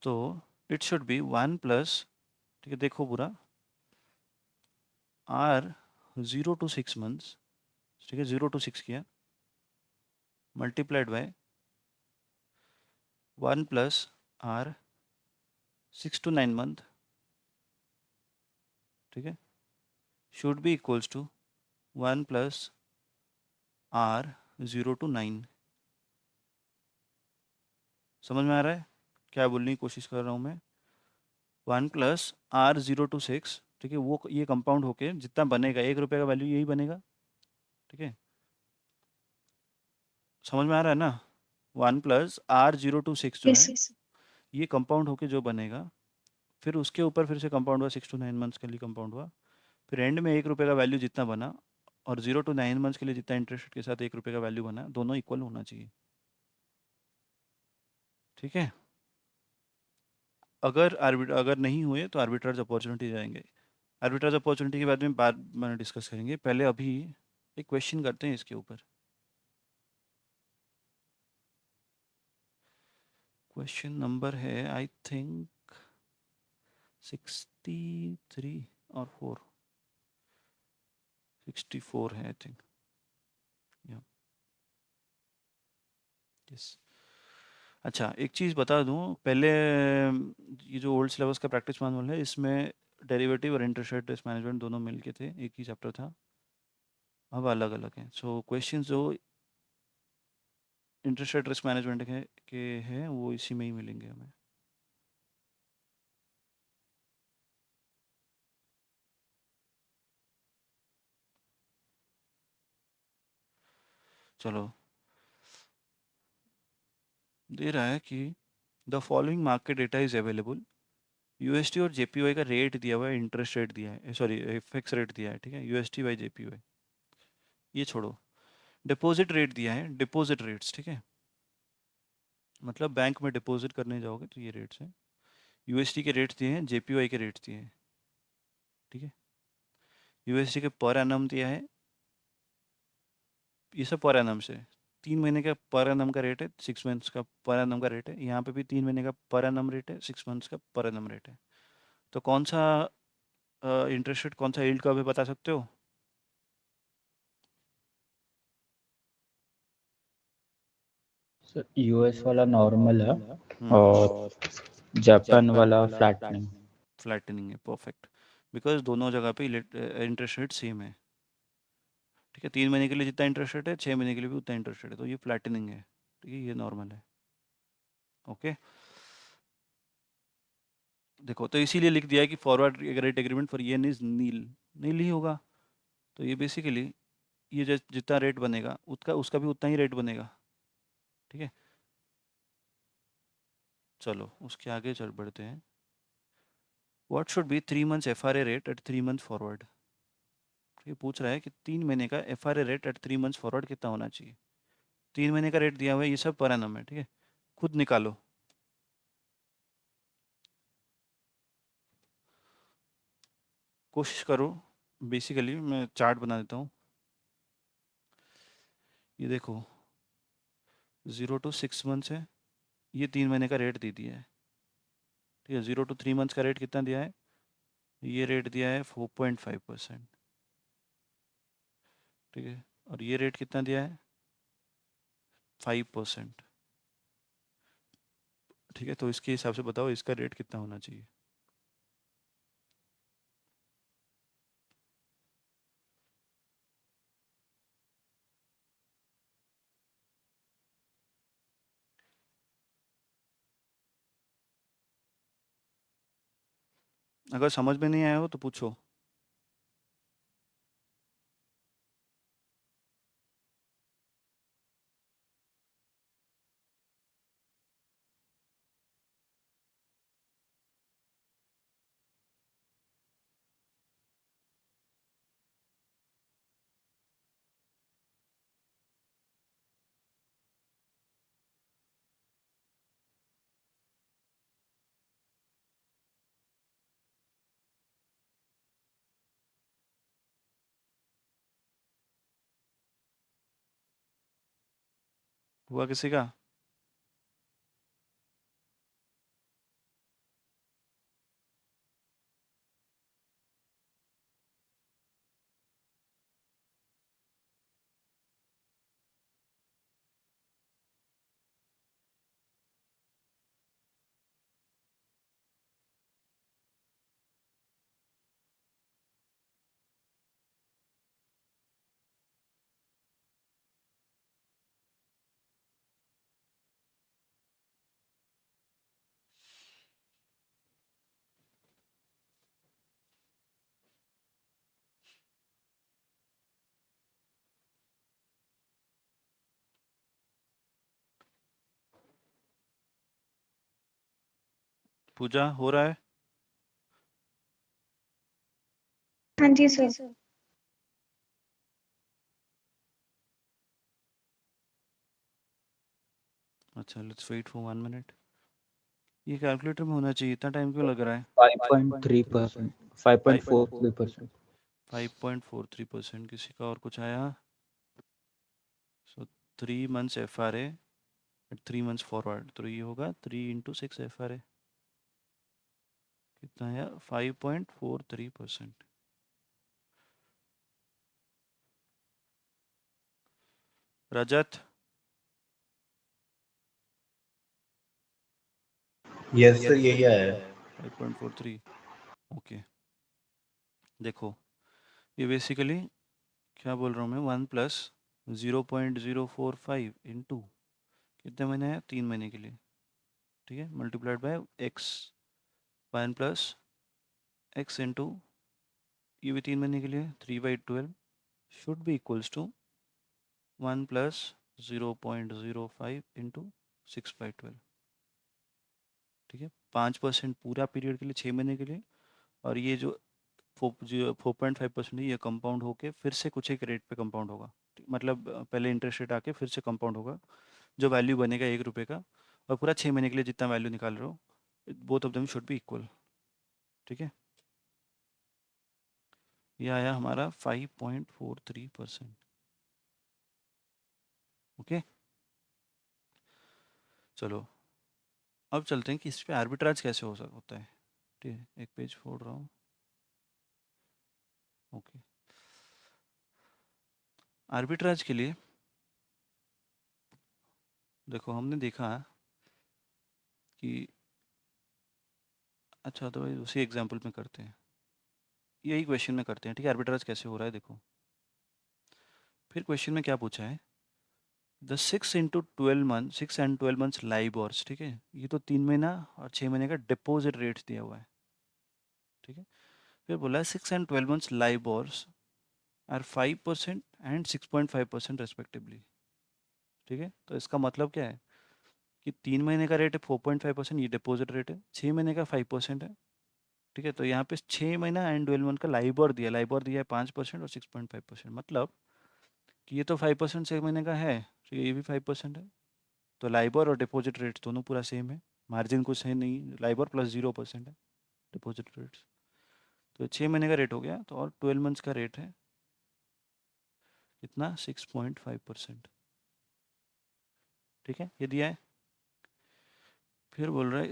तो इट शुड बी 1+, ठीक है, देखो पूरा, आर 0 to 6 months, ठीक है, 0 to 6 किया, multiplied by 1+R 6 to 9 month, ठीक है, should be equals to 1+R 0 to 9। समझ में आ रहा है क्या बोलने की कोशिश कर रहा हूँ मैं? 1+R 0 to 6, ठीक है, वो ये कंपाउंड होके जितना बनेगा 1 रुपए का वैल्यू यही बनेगा। ठीक है, समझ में आ रहा है ना? 1+R 0 to 6 जो यस है, यस ये कंपाउंड होके जो बनेगा, फिर उसके ऊपर फिर से कंपाउंड हुआ, 6 to 9 months के लिए कंपाउंड हुआ, फिर एंड में 1 रुपए का वैल्यू जितना बना और 0 to 9 months के लिए जितना इंटरेस्ट के साथ 1 रुपए का वैल्यू बना, दोनों इक्वल होना चाहिए। ठीक है, अगर नहीं हुए तो आर्बिट्राज अपॉर्चुनिटी जाएंगे। आर्बिट्राज अपॉर्चुनिटी के बाद में बाद में डिस्कस करेंगे, पहले अभी एक क्वेश्चन करते हैं इसके ऊपर। क्वेश्चन नंबर है आई थिंक 63 और 64 है आई थिंक। यस, अच्छा एक चीज़ बता दूं पहले, ये जो ओल्ड सिलेबस का प्रैक्टिस मैनुअल है, इसमें डेरिवेटिव और इंटरेस्ट रेट रिस्क मैनेजमेंट दोनों मिलके थे, एक ही चैप्टर था, अब अलग अलग हैं। सो क्वेश्चन जो इंटरेस्ट रेट रिस्क मैनेजमेंट के हैं वो इसी में ही मिलेंगे हमें। चलो, दे रहा है कि the following market data is available, UST और जेपीवाई का रेट दिया हुआ है, इंटरेस्ट रेट दिया है, सॉरी एफएक्स रेट दिया है, ठीक है, यूएसटी बाई जेपीवाई, ये छोड़ो, डिपॉजिट रेट दिया है, डिपॉजिट रेट्स, ठीक है, मतलब बैंक में डिपॉजिट करने जाओगे तो ये रेट्स हैं, यूएसटी के रेट्स दिए हैं, जेपीवाई के रेट्स दिए हैं, ठीक है, यूएसटी के पर एनम दिया है, ये सब पर एनम से, 3 महीने का पर एनम का रेट है, 6 मंथ्स का पर एनम का रेट है, यहाँ पे भी 3 महीने का पर एनम रेट है, 6 मंथ्स का पर एनम रेट है। तो कौन सा इंटरेस्ट रेट, कौन सा यील्ड कर्व है, बता सकते हो? सर यूएस वाला नॉर्मल है हम्म, और जापान वाला फ्लैटनिंग। फ्लैटनिंग है, परफेक्ट, बिकॉज दोनों जगह पे इंटरेस्ट रेट सेम है। ठीक है, 3 महीने के लिए जितना इंटरेस्ट रेट है, 6 महीने के लिए भी उतना इंटरेस्ट रेट है, तो ये फ्लैटनिंग है, ठीक है, ये नॉर्मल है। ओके, देखो तो इसीलिए लिख दिया है कि forward rate agreement for yen is nil, nil ही होगा, तो ये बेसिकली ये जितना रेट बनेगा उसका उसका भी उतना ही रेट बनेगा। ठीक है, चलो उसके आगे चल बढ़ते हैं। What should be 3 months FRA rate at 3 month forward? ये पूछ रहा है कि 3 महीने का FRA rate at 3 months forward कितना होना चाहिए। 3 महीने का रेट दिया हुआ है, ये सब पर एनम है, ठीक है, खुद निकालो। कोशिश करो, बेसिकली मैं चार्ट बना देता हूँ, ये देखो 0 to 6 months है, ये 3 महीने का रेट दे दिया है, ठीक है, 0 to 3 months का रेट कितना दिया है, ये रेट दिया है 4.5%, ठीक है, और ये रेट कितना दिया है 5%, ठीक है, तो इसके हिसाब से बताओ इसका रेट कितना होना चाहिए। अगर समझ में नहीं आया हो तो पूछो। हुआ किसी का? पूजा हो रहा है? हाँ जी सर। अच्छा, लेट्स वेट फॉर 1 मिनट। ये कैलकुलेटर में होना चाहिए, इतना टाइम क्यों लग रहा है? 5.3%, 5.43%। 5.43%। किसी का और कुछ आया? So 3 months FRA at 3 months forward, तो ये होगा 3 into 6 FRA। कितना आया? 5.43%। रजत? यस सर, यही आया है। 5.43। ओके, देखो ये बेसिकली क्या बोल रहा हूँ मैं, 1 + 0.045 इंटू कितने महीने हैं? 3 महीने के लिए, ठीक है, multiplied by X. 1 + x into ये भी 3 महीने के लिए 3/12 should be equals to 1 + 0.05 into 6/12। ठीक है, 5% पूरा पीरियड के लिए, 6 महीने के लिए। और ये जो 4.5% है, ये कंपाउंड होके फिर से कुछ एक रेट पे कंपाउंड होगा। मतलब पहले इंटरेस्ट रेट आके फिर से कंपाउंड होगा, जो वैल्यू बनेगा 1 रुपये का। और पूरा 6 महीने के लिए जितना वैल्यू निकाल रहे हो, both of them should be equal. ठीक है, ये आया हमारा 5.43%। ओके, चलो अब चलते हैं कि इस पे आर्बिट्राज कैसे हो सकता होता है। ठीक है, एक पेज फोड़ रहा हूँ। ओके, आर्बिट्राज के लिए देखो हमने देखा कि, अच्छा तो भाई उसी एग्जांपल में करते हैं, यही क्वेश्चन में करते हैं। ठीक है, आर्बिट्राज कैसे हो रहा है देखो। फिर क्वेश्चन में क्या पूछा है, द 6 × 12 months, 6 and 12 months लाइबॉर्स। ठीक है, ये तो 3 महीना और 6 महीने का डिपॉजिट रेट दिया हुआ है। ठीक है, फिर बोला है 6 and 12 months LIBORs are 5% and 6.5% respectively. ठीक है, तो इसका मतलब क्या है कि 3 महीने का रेट है 4.5%, ये डिपॉजिट रेट है। 6 महीने का 5% है। ठीक है, तो यहाँ पे 6 महीना एंड 12 मंथ का लाइबॉर दिया है 5% और 6.5%। मतलब कि ये तो 5% 6 महीने का है, तो ये भी 5% है। तो लाइबॉर और डिपॉजिट रेट दोनों पूरा सेम है, मार्जिन कुछ है नहीं, लाइबॉर प्लस 0% है डिपॉजिट रेट्स। तो 6 महीने का रेट हो गया, तो और 12 मंथ्स का रेट है कितना? 6.5%। ठीक है, ये दिया है। फिर बोल रहा है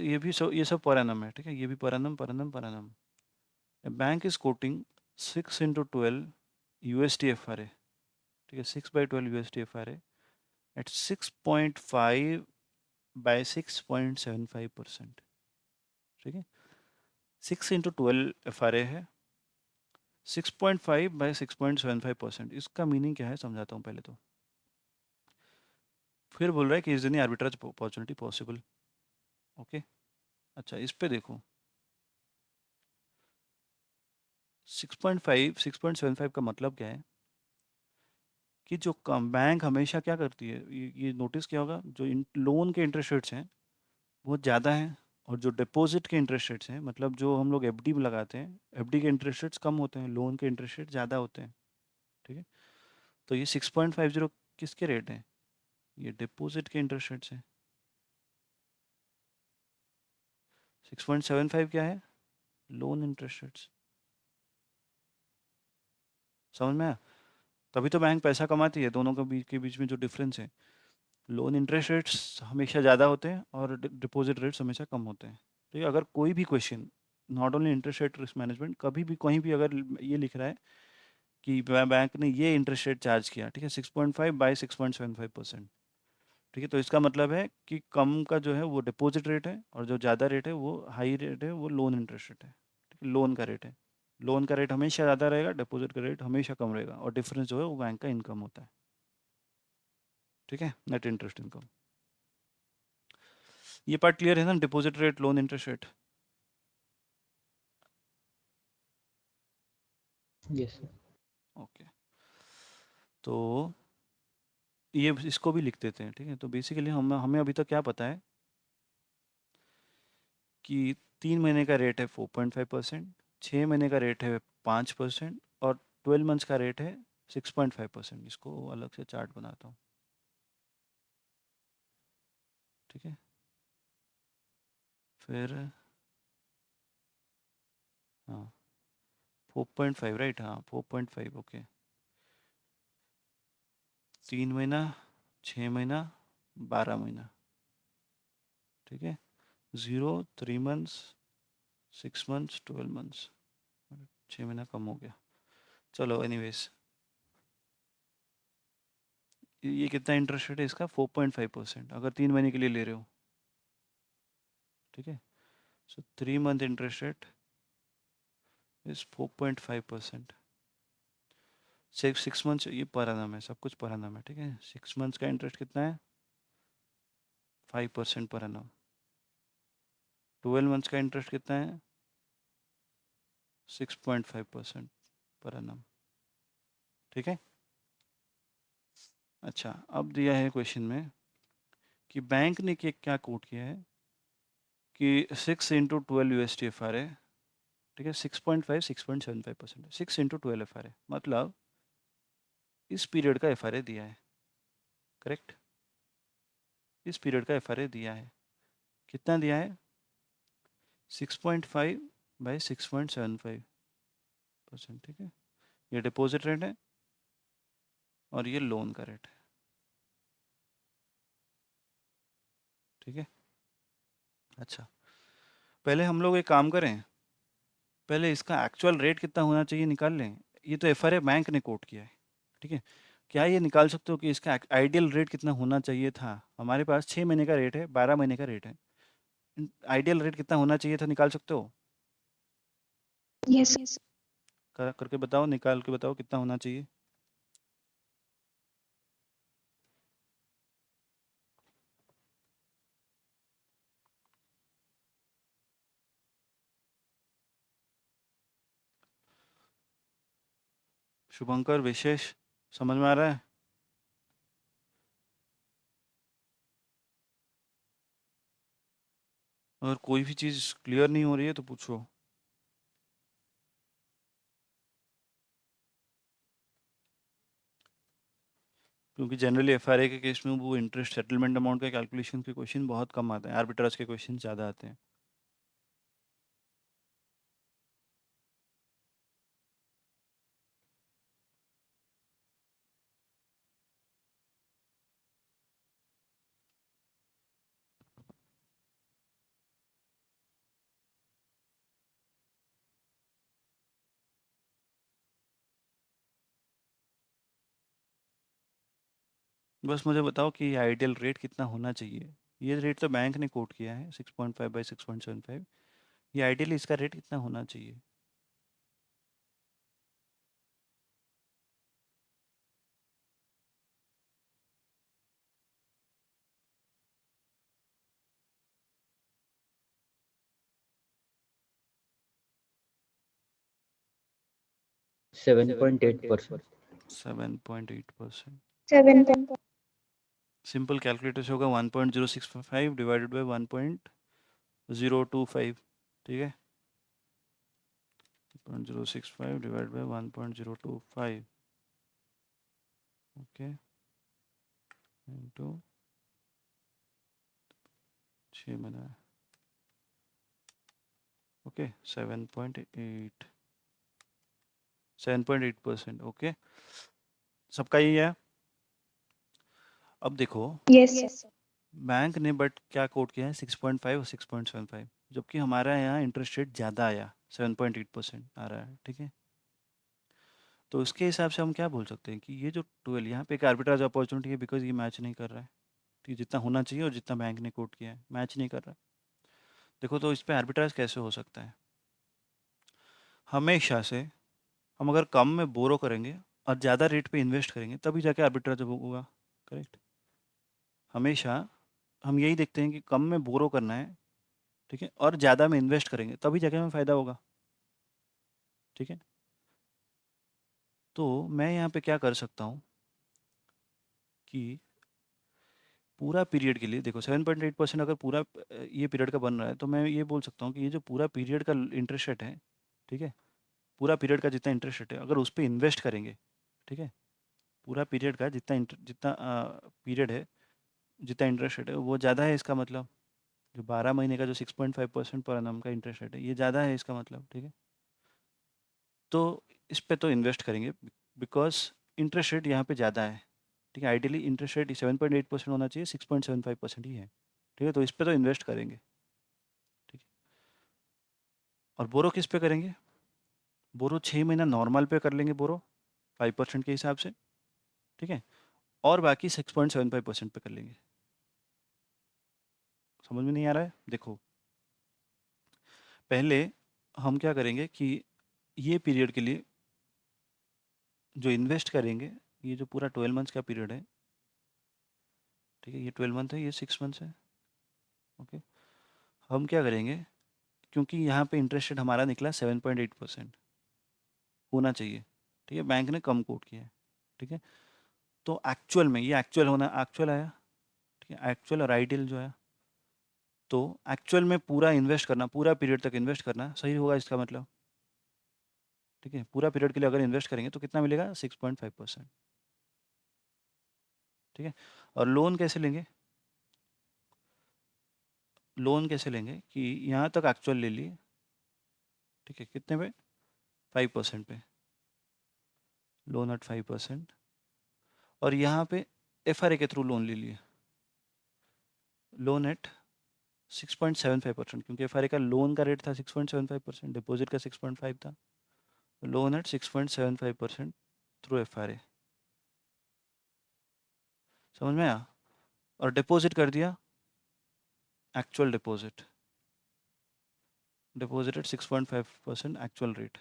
ये सब पर एनम है। ठीक है, ये भी per annum per annum per annum. Bank is coating 6 × 12 USD FRA। ठीक है, 6/12 USD FRA एट 6.5/6.75%। ठीक है, 6 × 12 FRA है, 6.5/6.75%। इसका मीनिंग क्या है समझाता हूँ पहले तो। फिर बोल रहा है कि is any arbitrage opportunity possible. Okay, अच्छा इस पे देखो, 6.5 6.75 का मतलब क्या है कि जो कम बैंक हमेशा क्या करती है, ये नोटिस किया होगा, जो लोन के इंटरेस्ट रेट्स हैं वो ज़्यादा हैं, और जो डिपॉजिट के इंटरेस्ट रेट्स हैं, मतलब जो हम लोग एफडी में लगाते हैं, एफडी के इंटरेस्ट रेट्स कम होते हैं, लोन के इंटरेस्ट रेट ज़्यादा होते हैं। ठीक है, तो ये 6.50 किसके रेट हैं? ये डिपॉजिट के इंटरेस्ट रेट्स हैं। 6.75 क्या है? Loan interest rates. समझ में आया? तभी तो बैंक पैसा कमाती है, दोनों के बीच में जो डिफरेंस है। लोन इंटरेस्ट रेट्स हमेशा ज़्यादा होते हैं और डिपॉजिट रेट्स हमेशा कम होते हैं। तो ये अगर कोई भी question, not only interest rate risk management, कभी भी कहीं भी अगर ये लिख रहा है कि बैंक ने ये इंटरेस्ट रेट चार्ज किया, ठीक है, 6.5 बाई 6.75%, ठीक है, तो इसका मतलब है कि कम का जो है वो डिपॉजिट रेट है, और जो ज़्यादा रेट है वो हाई रेट है, वो लोन इंटरेस्ट रेट है। ठीक है, लोन का रेट है। लोन का रेट हमेशा ज़्यादा रहेगा, डिपॉजिट का रेट हमेशा कम रहेगा, और डिफरेंस जो है वो बैंक का इनकम होता है। ठीक है, नेट इंटरेस्ट इनकम। ये पार्ट क्लियर है ना? Deposit rate, loan interest rate. Yes sir. Okay, तो ये इसको भी लिख देते हैं। ठीक है, तो बेसिकली हम हमें अभी तक क्या पता है कि 3 महीने का रेट है 4.5%, 6 महीने का रेट है 5%, और 12 मंथ्स का रेट है 6.5%। इसको अलग से चार्ट बनाता हूँ। ठीक है, फिर हाँ 4.5, राइट, हाँ 4.5, ओके। 3 महीना, 6 महीना, 12 महीना। ठीक है, 0, 3 मंथ्स, 6 मंथ्स, 12 मंथ्स। 6 महीना कम हो गया। चलो एनीवेज, ये कितना इंटरेस्ट रेट है इसका? 4.5%, अगर 3 महीने के लिए ले रहे हो। ठीक है, सो 3 month interest rate is 4.5%। 6 months, ये पर annum है, सब कुछ पर annum है। ठीक है, 6 मंथ्स का इंटरेस्ट कितना है? 5% पर annum। 12 मंथ्स का इंटरेस्ट कितना है? 6.5% पर annum। ठीक है, अच्छा, अब दिया है क्वेश्चन में कि बैंक ने क्या कोट किया है कि 6 × 12 USD FRA। ठीक है, 6.5 6.75%, 6 × 12 FRA, मतलब इस पीरियड का FRA दिया है। करेक्ट, इस पीरियड का FRA दिया है। कितना दिया है? 6.5 बाई 6.75%। ठीक है, ये डिपॉजिट रेट है और ये लोन का रेट है। ठीक है, अच्छा, पहले हम लोग एक काम करें, पहले इसका एक्चुअल रेट कितना होना चाहिए निकाल लें। ये तो FRA बैंक ने कोट किया है। ठीक है, क्या ये निकाल सकते हो कि इसका आइडियल रेट कितना होना चाहिए था? हमारे पास 6 महीने का रेट है, 12 महीने का रेट है, आइडियल रेट कितना होना चाहिए था, निकाल सकते हो? यस। करके बताओ, निकाल के बताओ कितना होना चाहिए। शुभंकर, विशेष, समझ में आ रहा है? अगर कोई भी चीज़ क्लियर नहीं हो रही है तो पूछो। क्योंकि जनरली FRA के केस में वो इंटरेस्ट सेटलमेंट अमाउंट के कैलकुलेशन के क्वेश्चन बहुत कम आते हैं, आर्बिट्राज के क्वेश्चन ज़्यादा आते हैं। बस मुझे बताओ कि आइडियल रेट कितना होना चाहिए। ये रेट तो बैंक ने कोट किया है, 6.5 बाई 6.75। ये आइडियली इसका रेट कितना होना चाहिए? 7.8%। 7.8%। 7. सिंपल कैलकुलेटर से होगा 1.065 डिवाइडेड बाय 1.025, ठीक है, 0.065 डिवाइड बाय 1.025, ओके, इंटू 6 महीना, ओके, 7.8%, ओके, सबका ही है। अब देखो Yes. बैंक ने बट क्या कोट किया है 6.5 और 6.75, जबकि हमारा यहाँ इंटरेस्ट रेट ज़्यादा आया 7.8% आ रहा है, ठीक है। तो इसके हिसाब से हम क्या बोल सकते हैं कि ये जो 12 यहाँ पे एक आर्बिट्राज अपॉर्चुनिटी है, बिकॉज ये मैच नहीं कर रहा है, ठीक है, जितना होना चाहिए और जितना बैंक ने कोट किया है मैच नहीं कर रहा है। देखो तो इस पे आर्बिट्राज कैसे हो सकता है, हमेशा से हम अगर कम में बोरो करेंगे और ज़्यादा रेट पे इन्वेस्ट करेंगे तभी जाके आर्बिट्राज होगा, करेक्ट। हमेशा हम यही देखते हैं कि कम में बोरो करना है, ठीक है, और ज़्यादा में इन्वेस्ट करेंगे तभी जाके हमें फ़ायदा होगा, ठीक है। तो मैं यहाँ पे क्या कर सकता हूँ कि पूरा पीरियड के लिए देखो 7.8% अगर पूरा ये पीरियड का बन रहा है, तो मैं ये बोल सकता हूँ कि ये जो पूरा पीरियड का इंटरेस्ट रेट है, ठीक है, पूरा पीरियड का जितना इंटरेस्ट रेट है अगर उस पर इन्वेस्ट करेंगे, ठीक है, पूरा पीरियड का जितना पीरियड है जितना इंटरेस्ट रेट है वो ज़्यादा है, इसका मतलब जो 12 महीने का जो 6.5% पर annum का इंटरेस्ट रेट है ये ज़्यादा है, इसका मतलब, ठीक है। तो इस पे तो इन्वेस्ट करेंगे बिकॉज इंटरेस्ट रेट यहाँ पे ज़्यादा है, ठीक है। आइडियली इंटरेस्ट रेट 7.8% होना चाहिए, 6.75% ही है, ठीक है, तो इस पे तो इन्वेस्ट करेंगे, ठीक है। और बोरो किस पे करेंगे, बोरो 6 महीना नॉर्मल पे कर लेंगे, बोरो 5% के हिसाब से, ठीक है, और बाकी 6.75% पे कर लेंगे। समझ में नहीं आ रहा है, देखो पहले हम क्या करेंगे कि ये पीरियड के लिए जो इन्वेस्ट करेंगे, ये जो पूरा 12 मंथ्स का पीरियड है, ठीक है, ये 12 मंथ है, ये 6 मंथ्स है, ओके। हम क्या करेंगे, क्योंकि यहाँ पे इंटरेस्ट रेट हमारा निकला 7.8% होना चाहिए, ठीक है, बैंक ने कम कोट किया है, ठीक है। तो एक्चुअल में ये एक्चुअल आया, ठीक है, एक्चुअल और आइडियल जो है, तो एक्चुअल में पूरा इन्वेस्ट करना, पूरा पीरियड तक इन्वेस्ट करना सही होगा, इसका मतलब, ठीक है, पूरा पीरियड के लिए अगर इन्वेस्ट करेंगे तो कितना मिलेगा 6.5%, ठीक है। और लोन कैसे लेंगे, लोन कैसे लेंगे कि यहाँ तक एक्चुअल ले लिए, ठीक है, कितने पे 5% पे, लोन एट 5%, और यहाँ पे FRA के थ्रू लोन ले लिए, लोन एट 6.75%, क्योंकि FRA का लोन का रेट था 6.75%, डिपॉजिट का 6.5 था, लोन एट 6.75% थ्रू FRA, समझ में आया। और डिपॉजिट कर दिया actual deposit, deposit eight 6.5% actual rate,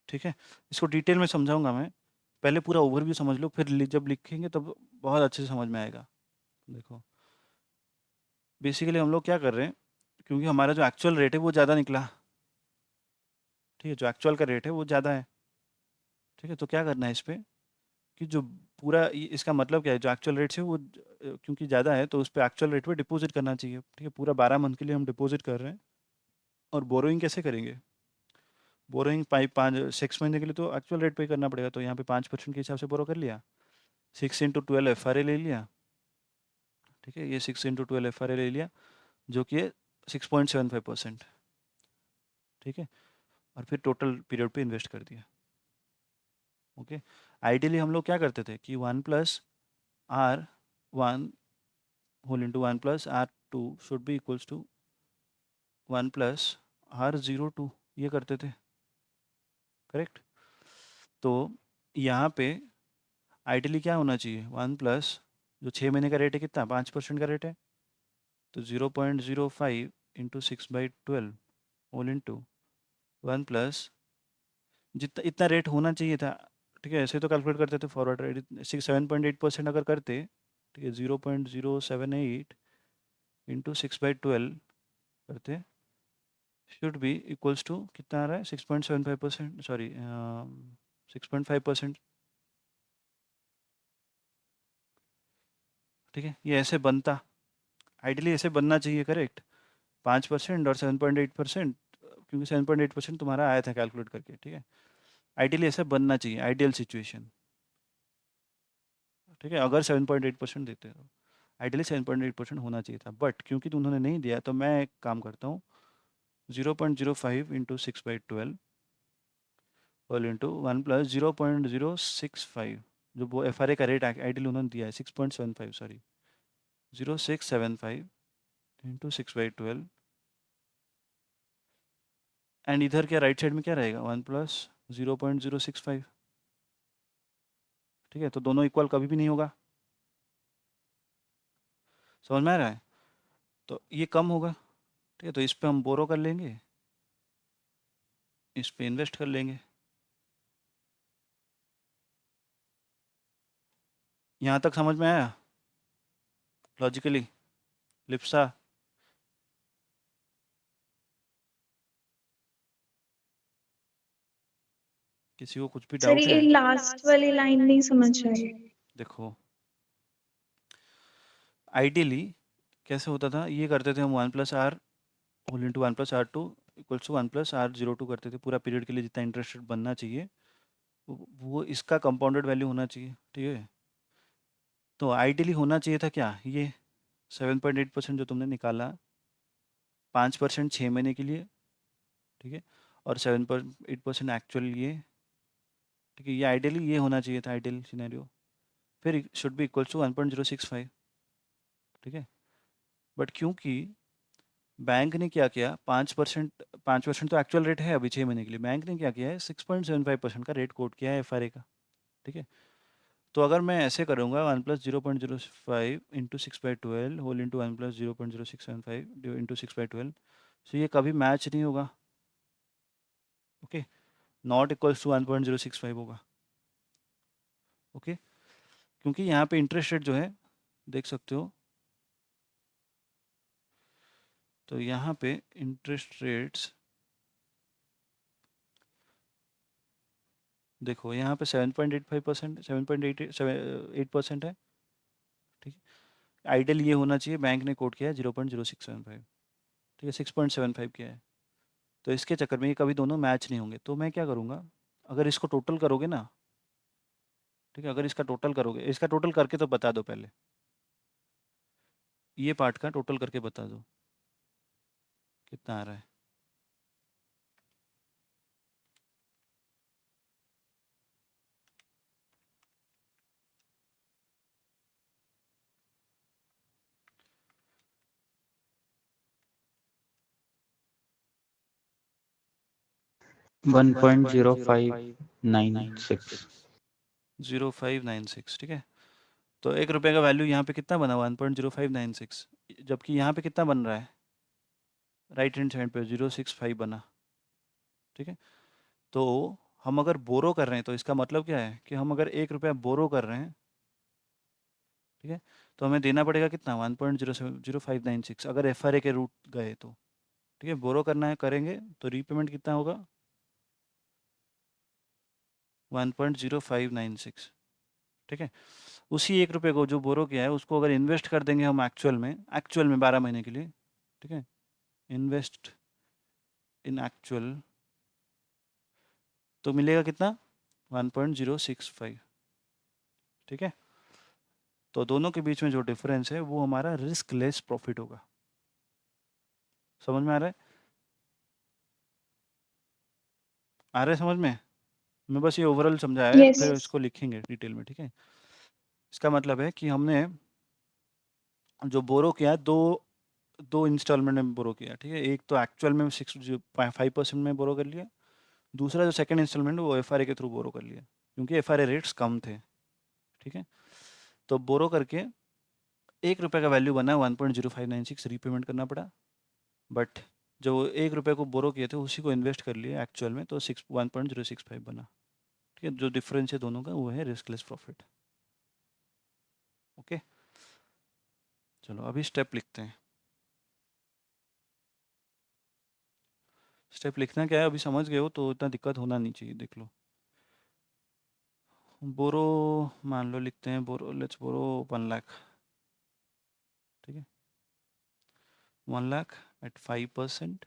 ठीक है। इसको डिटेल में समझाऊंगा मैं, पहले पूरा ओवरव्यू समझ लो, फिर जब लिखेंगे तब बहुत अच्छे से समझ में आएगा। देखो बेसिकली हम लोग क्या कर रहे हैं, क्योंकि हमारा जो एक्चुअल रेट है वो ज़्यादा निकला, ठीक है, जो एक्चुअल का रेट है वो ज़्यादा है, ठीक है, तो क्या करना है इस पे कि जो पूरा इसका मतलब क्या है, जो एक्चुअल रेट है वो क्योंकि ज़्यादा है तो उस पर एक्चुअल रेट पे डिपॉजिट करना चाहिए, ठीक है, पूरा 12 मंथ के लिए हम डिपॉजिट कर रहे हैं। और बोरोइंग कैसे करेंगे, बोरोइंग 6 महीने के लिए तो एक्चुअल रेट पे करना पड़ेगा, तो यहाँ पे 5% के हिसाब से बोरो कर लिया, 6 × 12 FRA ले लिया, ठीक है, ये 6 × 12 FRA ले लिया जो कि है 6.75%, ठीक है, और फिर टोटल पीरियड पे इन्वेस्ट कर दिया, ओके। आइडियली हम लोग क्या करते थे कि 1+R1 whole into 1+R2 should be equals to 1+R02, ये करते थे, करेक्ट। तो यहाँ पे आइडियली क्या होना चाहिए, 1+ जो 6 महीने का रेट है कितना 5% का रेट है, तो 0.05 इंटू 6/12 होल इंटू 1+ जितना इतना रेट होना चाहिए था, ठीक है, ऐसे तो कैलकुलेट करते थे फॉरवर्ड रेट 7.8% अगर करते, ठीक है, 0.078 इंटू 6/12 करते, शुड बी इक्वल्स टू कितना आ रहा है 6.75%, सॉरी 6.5%। ठीक है, ये ऐसे बनता, आइडियली ऐसे बनना चाहिए, करेक्ट। 5% और 7.8%, क्योंकि 7.8% तुम्हारा आया था कैलकुलेट करके, ठीक है। आइडियली ऐसे बनना चाहिए, आइडियल सिचुएशन, ठीक है। अगर 7.8% देते हो, आइडियली 7.8% होना चाहिए था, बट क्योंकि उन्होंने नहीं दिया तो मैं एक काम करता हूँ, 0.05 इंटू 6/12 होल इंटू 1 प्लस 0.065, जो वो एफ का रेट आइडियली उन्होंने दिया है 6.75, सॉरी 0.675 इंटू 6/12, एंड इधर क्या राइट साइड में क्या रहेगा 1 प्लस 0.065। ठीक है, तो दोनों इक्वल कभी भी नहीं होगा, समझ में आ रहा है। तो ये कम होगा, ठीक है, तो इस पे हम बोरो कर लेंगे, इस पे इन्वेस्ट कर लेंगे। यहाँ तक समझ में आया लॉजिकली, लिप्सा? किसी को कुछ भी सर डाउट ये है? लास्ट वाली लाइन नहीं समझ आए। देखो, आइडियली कैसे होता था, ये करते थे हम 1 plus R whole into 1+R2 equals to 1+R02 करते थे, पूरा पीरियड के लिए जितना इंटरेस्ट रेट बनना चाहिए वो इसका कंपाउंडेड वैल्यू होना चाहिए, ठीक है। तो आइडियली होना चाहिए था क्या, ये 7.8% जो तुमने निकाला, 5% 6 महीने के लिए, ठीक है, और 7.8% एक्चुअल ये, ठीक है, ये आइडियली ये होना चाहिए था आइडियल सिनेरियो, फिर शुड बी इक्वल्स टू 1.065, ठीक है। बट क्योंकि बैंक ने क्या किया, 5% तो एक्चुअल रेट है अभी 6 महीने के लिए, बैंक ने क्या किया है 6.75% का रेट कोट किया है एफ का, ठीक है। तो अगर मैं ऐसे करूँगा 1+0.05 इंटू 6/12 होल इंटू 1+0.0675 इंटू 6/12, तो ये कभी मैच नहीं होगा, ओके, नॉट इक्वल्स टू 1.065 होगा, ओके। क्योंकि यहाँ पे इंटरेस्ट रेट जो है देख सकते हो, तो यहाँ पे इंटरेस्ट रेट्स देखो, यहाँ पे 7.85%, 7.88% है, ठीक है। आइडियल ये होना चाहिए, बैंक ने कोट किया है 0.0675, ठीक है, 6.75 किया है, तो इसके चक्कर में ये कभी दोनों मैच नहीं होंगे। तो मैं क्या करूँगा, अगर इसको टोटल करोगे ना, ठीक है, अगर इसका टोटल करोगे, इसका टोटल करके तो बता दो पहले, ये पार्ट का टोटल करके बता दो कितना आ रहा है। 1.0596। 0596, ठीक है। तो 1 रुपये का वैल्यू यहाँ पे कितना बना, 1.0596, जबकि यहाँ पे कितना बन रहा है, राइट हैंड साइड पे 065 बना, ठीक है। तो हम अगर बोरो कर रहे हैं तो इसका मतलब क्या है कि हम अगर 1 रुपया बोरो कर रहे हैं, ठीक है, तो हमें देना पड़ेगा कितना, 1.0596, अगर एफ के रूट गए तो, ठीक है। बोरो करना है करेंगे तो रीपेमेंट कितना होगा, 1.0596, ठीक है। उसी 1 रुपये को जो बोरो किया है उसको अगर इन्वेस्ट कर देंगे हम एक्चुअल में 12 महीने के लिए, ठीक है, इन्वेस्ट इन एक्चुअल, तो मिलेगा कितना, 1.065, ठीक है। तो दोनों के बीच में जो डिफरेंस है वो हमारा रिस्क लेस प्रॉफिट होगा, समझ में आ रहा है समझ में? मैं बस ये ओवरऑल समझाया है, यस। फिर इसको लिखेंगे डिटेल में, ठीक है। इसका मतलब है कि हमने जो बोरो किया, दो दो इंस्टॉलमेंट में बोरो किया, ठीक है। एक तो एक्चुअल में 5% में बोरो कर लिया, दूसरा जो सेकंड इंस्टॉलमेंट वो एफ के थ्रू बोरो कर लिया, क्योंकि एफ रेट्स कम थे, ठीक है। तो बोरो करके 1 रुपये का वैल्यू बना 1.0596, रीपेमेंट करना पड़ा, बट जो 1 रुपये को बोरो किए थे उसी को इन्वेस्ट कर लिए एक्चुअल में, तो 1.065 बना, ठीक है। जो डिफरेंस है दोनों का वो है रिस्कलेस प्रॉफिट, ओके। चलो अभी स्टेप लिखते हैं। स्टेप लिखना क्या है अभी समझ गए हो तो इतना दिक्कत होना नहीं चाहिए। देख लो, बोरो मान लो लिखते हैं, बोरो लेट्स बोरो 1 लाख। ठीक है, 1 लाख एट 5%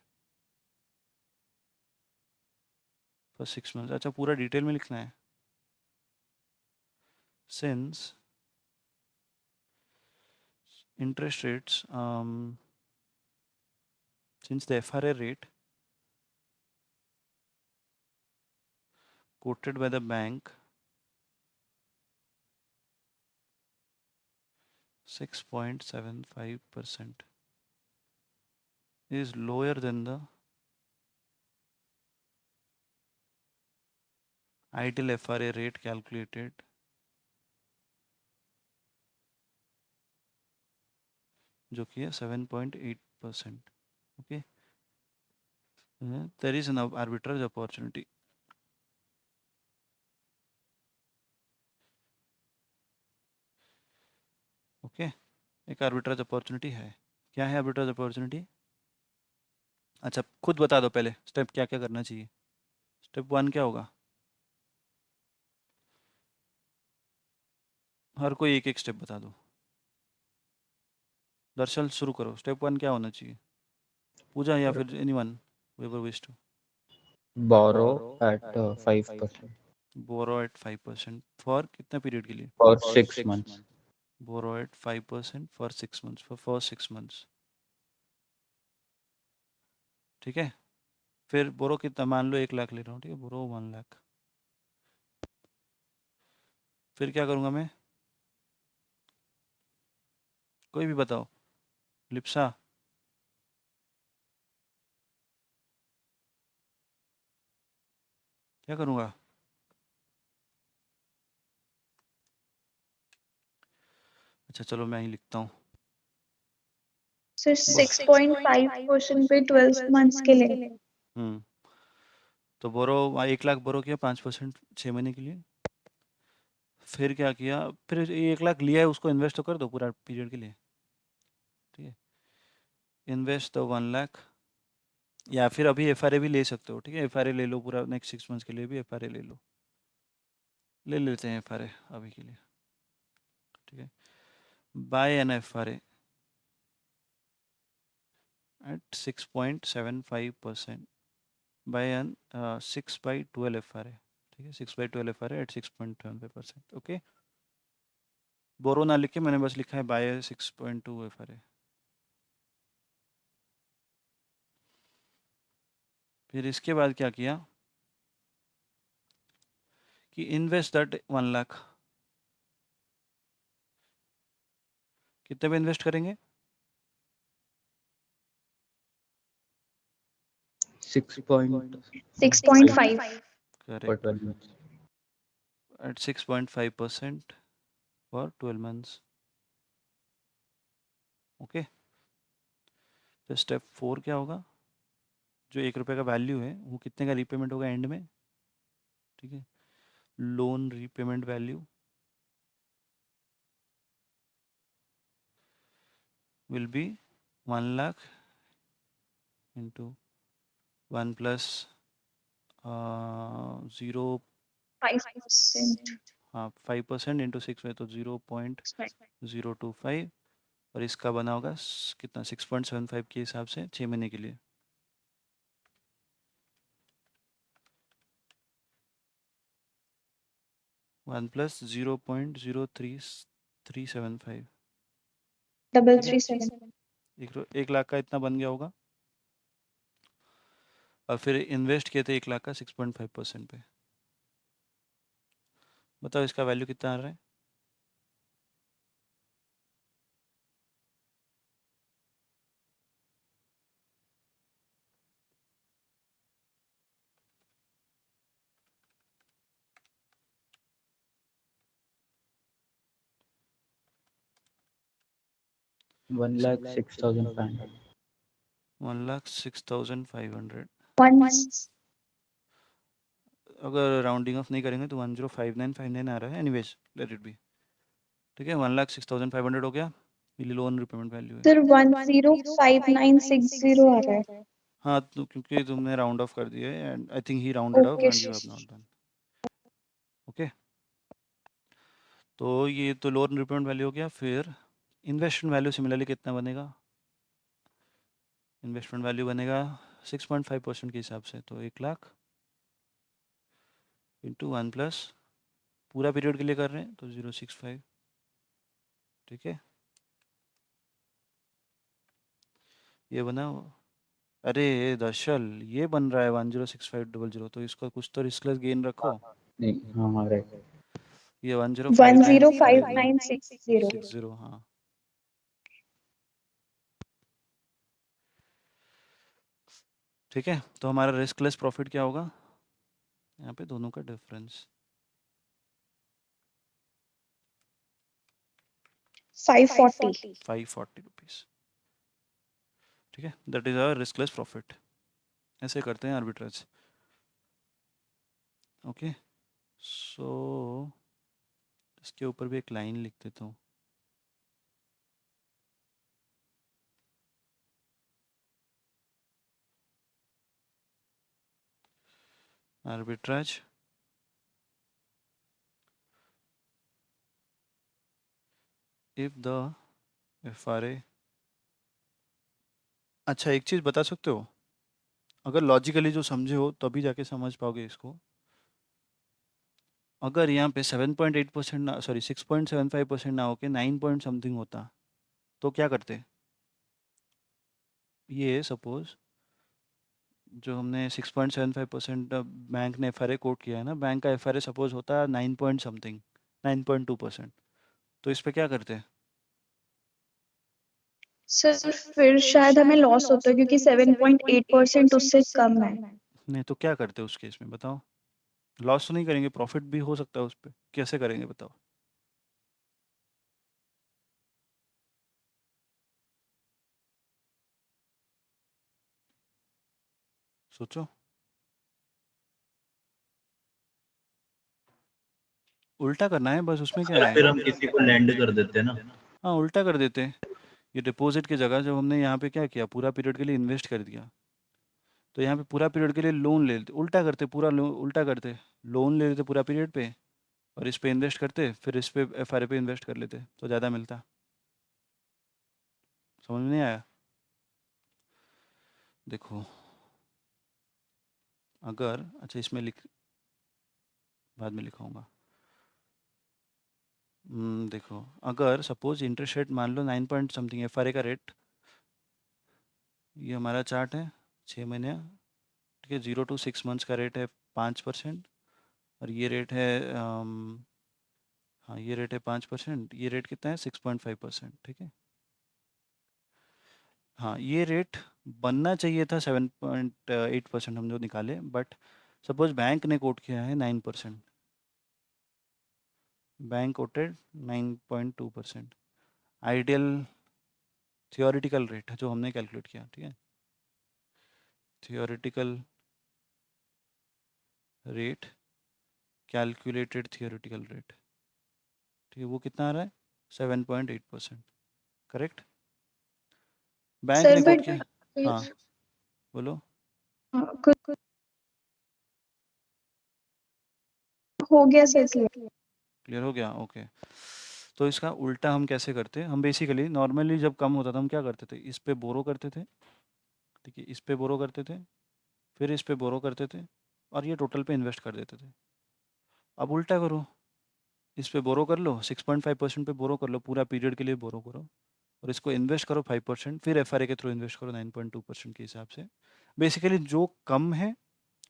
फॉर 6 मंथ्स। अच्छा, पूरा डिटेल में लिखना है। Since interest rates, since the FRA rate quoted by the bank 6.75% is lower than the ideal FRA rate calculated जो कि है 7.8%. Okay, there is an arbitrage opportunity. Okay, एक आर्बिट्राज अपॉर्चुनिटी है। क्या है आर्बिट्राज अपॉर्चुनिटी? अच्छा, खुद बता दो पहले स्टेप क्या क्या करना चाहिए। स्टेप 1 क्या होगा? हर कोई एक एक स्टेप बता दो। दर्शन शुरू करो। स्टेप 1 क्या होना चाहिए? पूजा या फिर anyone whoever wish to borrow at 5% borrow at 5% for कितना पीरियड के लिए? for 6 months. borrow at 5% for 6 months, for first 6 months. ठीक है, फिर बोरो कितना? मान लो 1 लाख ले रहा हूँ। ठीक है, बोरो 1 लाख। फिर क्या करूँगा मैं? कोई भी बताओ। लिप्सा, क्या करूँगा? अच्छा चलो मैं ही लिखता हूँ। सर 6.5% पे 12 मंथ्स के लिए। तो बोरो 1 लाख बोरो किया 5% 6 महीने के लिए। फिर क्या किया? फिर 1 लाख लिया है उसको इन्वेस्ट तो कर दो पूरा पीरियड के लिए। ठीक है, इन्वेस्ट द 1 लाख, या फिर अभी FRA भी ले सकते हो। ठीक है, FRA ले लो पूरा नेक्स्ट 6 मंथ्स के लिए भी FRA ले लो। ले लेते हैं FRA अभी के लिए। ठीक है, bye N FRA at 6.75% by an 6/12 FRA. ठीक है, 6/12 FRA at 6.75%. ओके, बोरो ना लिख के मैंने बस लिखा है बाय 6.2 FRA। फिर इसके बाद क्या किया कि इन्वेस्ट दैट 1 लाख। कितने पे इन्वेस्ट करेंगे? 6.5 6.5 for correct, 12 months. at 6.5% for 12 months. Okay, तो स्टेप 4 क्या होगा? जो 1 रुपये का वैल्यू है वो कितने का रीपेमेंट होगा एंड में? ठीक है, loan repayment value will be 1 lakh into 1 plus 0, 5%. हाँ 5% इंटू 6 में तो 0.025, और इसका बना होगा कितना? 6.75 के हिसाब से 6 महीने के लिए। One plus 0.03375। 337. 1 लाख का इतना बन गया होगा, और फिर इन्वेस्ट किए थे 1 लाख का 6.5% पे। बताओ इसका वैल्यू कितना आ रहा है? One lakh 6,500. 1,06,500। Once. अगर राउंडिंग ऑफ नहीं करेंगे तो 105959 आ रहा है। Anyways let it be. ठीक है, 1,06,500 हो गया। ये लोन रिपेमेंट वैल्यू है। सर 105960 आ रहा है। हाँ, तो क्योंकि तुमने राउंड ऑफ कर दिया है and I think he rounded off Okay, and you have not done. Okay, तो ये तो लोअर रिपेमेंट वैल्यू हो गया। फिर इन्वेस्टमेंट वैल्यू सिमिलरली कितना बनेगा? इन्वेस्टमेंट वैल्यू बनेगा 6.5% के हिसाब से, तो 1 लाख इंटू 1 प्लस पूरा पीरियड के लिए कर रहे हैं तो 0.65। ठीक है, ये बना। अरे दर्शल, ये बन रहा है 106,500, तो इसका कुछ तो रिस्कलेस गेन रखो। नहीं, हाँ हाँ राइट। ये 105960. 105960, हाँ। ठीक है, तो हमारा रिस्कलेस प्रॉफिट क्या होगा यहाँ पे, दोनों का डिफरेंस 540. 540 रुपीज़। ठीक है, that is our riskless profit. ऐसे करते हैं आर्बिट्रेज। ओके, सो इसके ऊपर भी एक लाइन लिख देता हूँ। Arbitrage if the FRA। अच्छा, एक चीज़ बता सकते हो, अगर लॉजिकली जो समझे हो तभी जाके समझ पाओगे इसको। अगर यहाँ पे 7.8% ना, सॉरी 6.75% ना होके 9 पॉइंट समथिंग होता तो क्या करते? ये सपोज जो हमने 6.75% बैंक ने FRA कोट किया है ना, बैंक का FRA सपोज होता 9 पॉइंट समथिंग, 9.2%, तो इस पे क्या करते? सर फिर शायद हमें लॉस होता है क्योंकि 7.8% उससे कम है। नहीं तो क्या करते उस केस में बताओ? लॉस तो नहीं करेंगे, प्रॉफिट भी हो सकता है उस पे, कैसे करेंगे बताओ? सोचो। उल्टा करना है बस, उसमें क्या सर है? फिर हम किसी को लैंड कर देते हैं ना। हाँ, उल्टा कर देते हैं। ये डिपॉजिट की जगह जब हमने यहाँ पे क्या किया, पूरा पीरियड के लिए इन्वेस्ट कर दिया, तो यहाँ पे पूरा पीरियड के लिए लोन ले लेते, उल्टा करते, पूरा उल्टा करते, लोन ले लेते पूरा पीरियड पे और इस पे इन्वेस्ट करते, फिर इस पे FRA पे इन्वेस्ट कर लेते तो ज़्यादा मिलता। समझ में नहीं आया? देखो, अगर अच्छा इसमें लिख, बाद में लिखाऊंगा। देखो, अगर सपोज इंटरेस्ट रेट मान लो 9 पॉइंट समथिंग FRA का रेट, ये हमारा चार्ट है 6 महीने। ठीक है, 0 to 6 मंथ्स का रेट है 5%, और ये रेट है हाँ ये रेट है 5%, ये रेट कितना है 6.5%। ठीक है, हाँ ये रेट बनना चाहिए था 7.8% हम जो निकाले, बट सपोज बैंक ने कोट किया है 9%, bank coated 9.2%, ideal theoretical rate है जो हमने कैलकुलेट किया। ठीक है, theoretical rate, calculated theoretical rate, ठीक है, वो कितना आ रहा है 7.8%। करेक्ट, बैंक सर ने कोट बट किया। हाँ बोलो। कुछ हो गया सर क्लियर। क्लियर हो गया? ओके, तो इसका उल्टा हम कैसे करते हैं? हम बेसिकली नॉर्मली जब कम होता था हम क्या करते थे, इस पे बोरो करते थे। ठीक है, इस पे बोरो करते थे, फिर इस पे बोरो करते थे, और ये टोटल पे इन्वेस्ट कर देते थे। अब उल्टा करो, इस पे बोरो कर लो, 6.5% पे बोरो कर लो, पूरा पीरियड के लिए बोरो करो, और इसको इन्वेस्ट करो 5%, फिर FRA के थ्रू इन्वेस्ट करो 9.2% के हिसाब से। बेसिकली जो कम है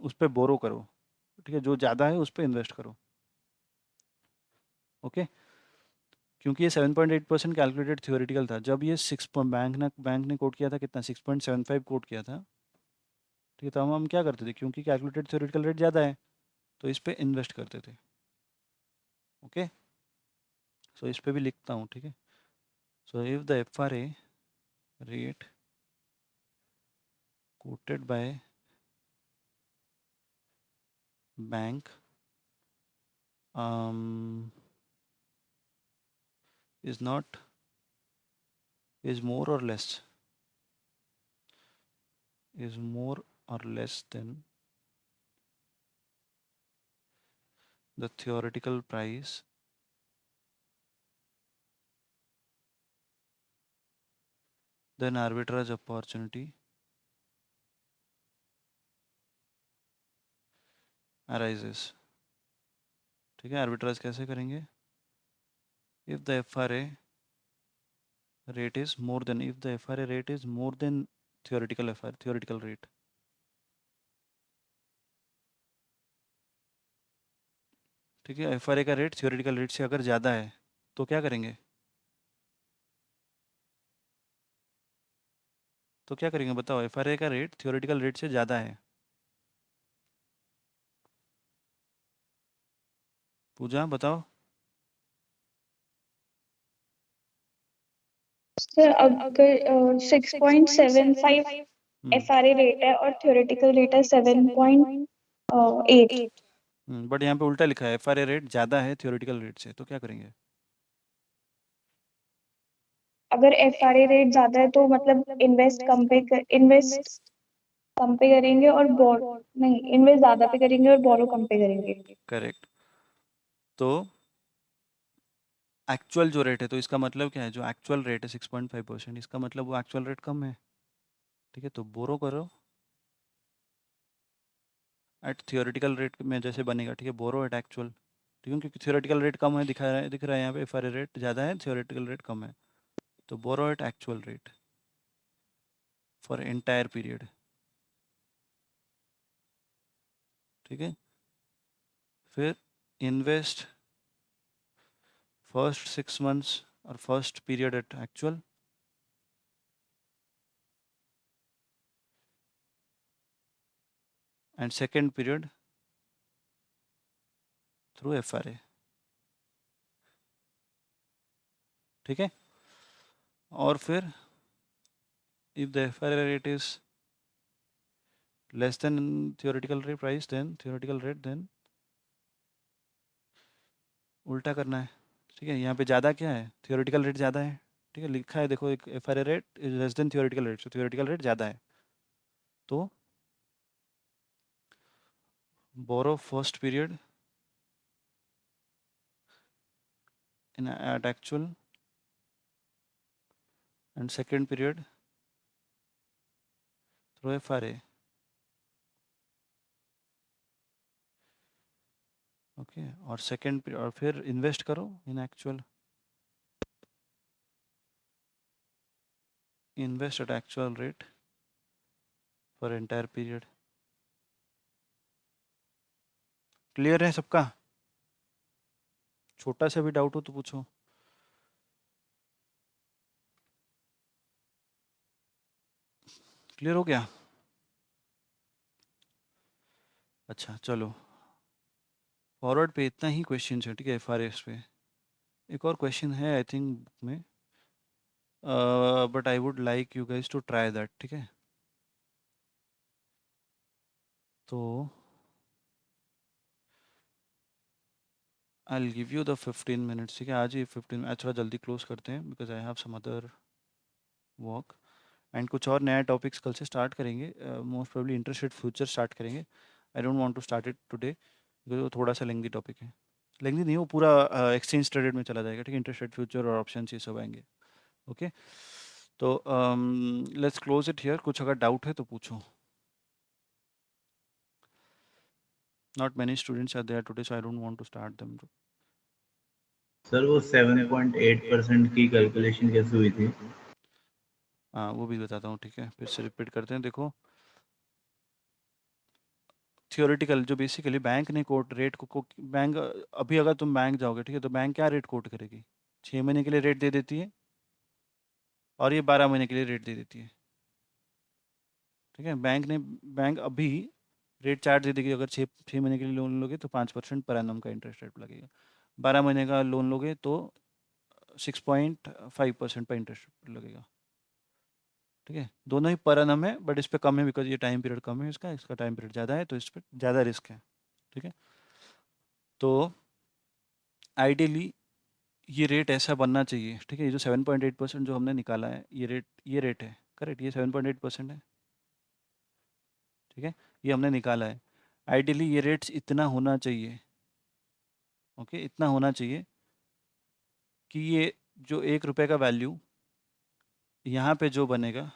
उस पे बोरो करो, ठीक है, जो ज़्यादा है उस पे इन्वेस्ट करो। ओके, क्योंकि ये 7.8% कैलकुलेटेड थियोरेटिकल था, जब ये बैंक ने कोट किया था कितना, 6.75 कोट किया था। ठीक है, तो हम क्या करते थे, क्योंकि कैलकुलेटेड थियोरेटिकल रेट ज़्यादा है तो इस पे इन्वेस्ट करते थे। ओके, सो इस पे भी लिखता हूँ। ठीक है, so if the FRA rate coated by bank is not, is more or less, is more or less than the theoretical price then arbitrage opportunity arises. ठीक है, arbitrage कैसे करेंगे? If the FRA rate is more than theoretical rate. ठीक है, FRA का rate theoretical rate से अगर ज़्यादा है तो क्या करेंगे? बताओ, FRA का रेट थियोरेटिकल रेट से ज़्यादा है, पूजा बताओ। सर अगर 6.75 FRA रेट है और थ्योरेटिकल रेट है 7.8, बट यहाँ पे उल्टा लिखा है, FRA रेट ज़्यादा है थियोरेटिकल रेट से, तो क्या करेंगे? अगर FRA रेट ज्यादा है तो मतलब इन्वेस्ट कम पे करेंगे और नहीं, इन्वेस्ट ज्यादा पे करेंगे और बोरो कम पे करेंगे। करेक्ट। तो एक्चुअल जो रेट है, तो इसका मतलब क्या है? जो एक्चुअल रेट है 6.5%, इसका मतलब वो एक्चुअल रेट कम है। ठीक है, तो बोरो करो एट थियोरेटिकल रेट में जैसे बनेगा। ठीक है, बोरो एट एक्चुअल। ठीक है, क्योंकि थियोरेटिकल रेट कम है, दिख रहा है यहाँ पे, FRA रेट ज़्यादा है, थियोरेटिकल रेट कम है, तो borrow at actual rate for entire period. ठीक है, फिर इन्वेस्ट फर्स्ट 6 months और first period at actual, and second period through FRA। ठीक है, और फिर if the FRA rate is less than theoretical rate price, then theoretical rate, then उल्टा करना है। ठीक है, यहाँ पे ज़्यादा क्या है? थियोरेटिकल रेट ज़्यादा है। ठीक है, लिखा है देखो, एक FRA rate is less than theoretical rate, तो थियोरेटिकल रेट ज़्यादा है, तो borrow first period in at actual and second period through FRA। Okay, और सेकेंड और फिर इन्वेस्ट करो in actual, invest at actual rate for entire period. Clear है सबका? छोटा सा भी डाउट हो तो पूछो। क्लियर हो गया? अच्छा चलो, फॉरवर्ड पे इतना ही क्वेश्चन है। ठीक है, FRAs पे एक और क्वेश्चन है आई थिंक बुक में, but I would like you guys to try that. ठीक है, तो I will give you the 15 minutes। ठीक है, आज ही 15, आज थोड़ा जल्दी क्लोज करते हैं because I have some other work, and कुछ और नया टॉपिक्स कल से स्टार्ट करेंगे, most probably interest rate future start करेंगे। I don't want to start it today because वो थोड़ा सा लेंदी टॉपिक है। लेंदी नहीं, वो पूरा एक्सचेंज ट्रेडेड में चला जाएगा। ठीक है, इंटरेस्ट रेट फ्यूचर और ऑप्शन ये सब आएंगे। ओके, तो लेट्स क्लोज इट हियर। कुछ अगर डाउट है तो पूछो। Not many students are there today, so I don't want to start them. Sir वो 7.8% की कैलकुलेशन कैसे हुई थी? हाँ, वो भी बताता हूँ। ठीक है, फिर से रिपीट करते हैं। देखो, थियोरेटिकल जो बेसिकली बैंक ने कोट रेट को बैंक, अभी अगर तुम बैंक जाओगे, ठीक है, तो बैंक क्या रेट कोट करेगी? 6 महीने के लिए रेट दे देती है और ये 12 महीने के लिए रेट दे देती है। ठीक है, बैंक अभी रेट चार्ट दे देगी। अगर 6 महीने के लिए लोन लोगे तो 5% पर एनम का इंटरेस्ट रेट लगेगा। 12 महीने का लोन लोगे तो 6.5% पर इंटरेस्ट लगेगा। ठीक है, दोनों ही पर एनम है, बट इस पे कम है बिकॉज ये टाइम पीरियड कम है, इसका टाइम पीरियड ज़्यादा है, तो इस पर ज़्यादा रिस्क है। ठीक है, तो आइडियली ये रेट ऐसा बनना चाहिए। ठीक है, ये जो 7.8% जो हमने निकाला है, ये रेट है करेक्ट, ये 7.8% है। ठीक है, ये हमने निकाला है। आइडियली ये रेट्स इतना होना चाहिए, ओके, इतना होना चाहिए कि ये जो 1 रुपये का वैल्यू यहाँ पे जो बनेगा,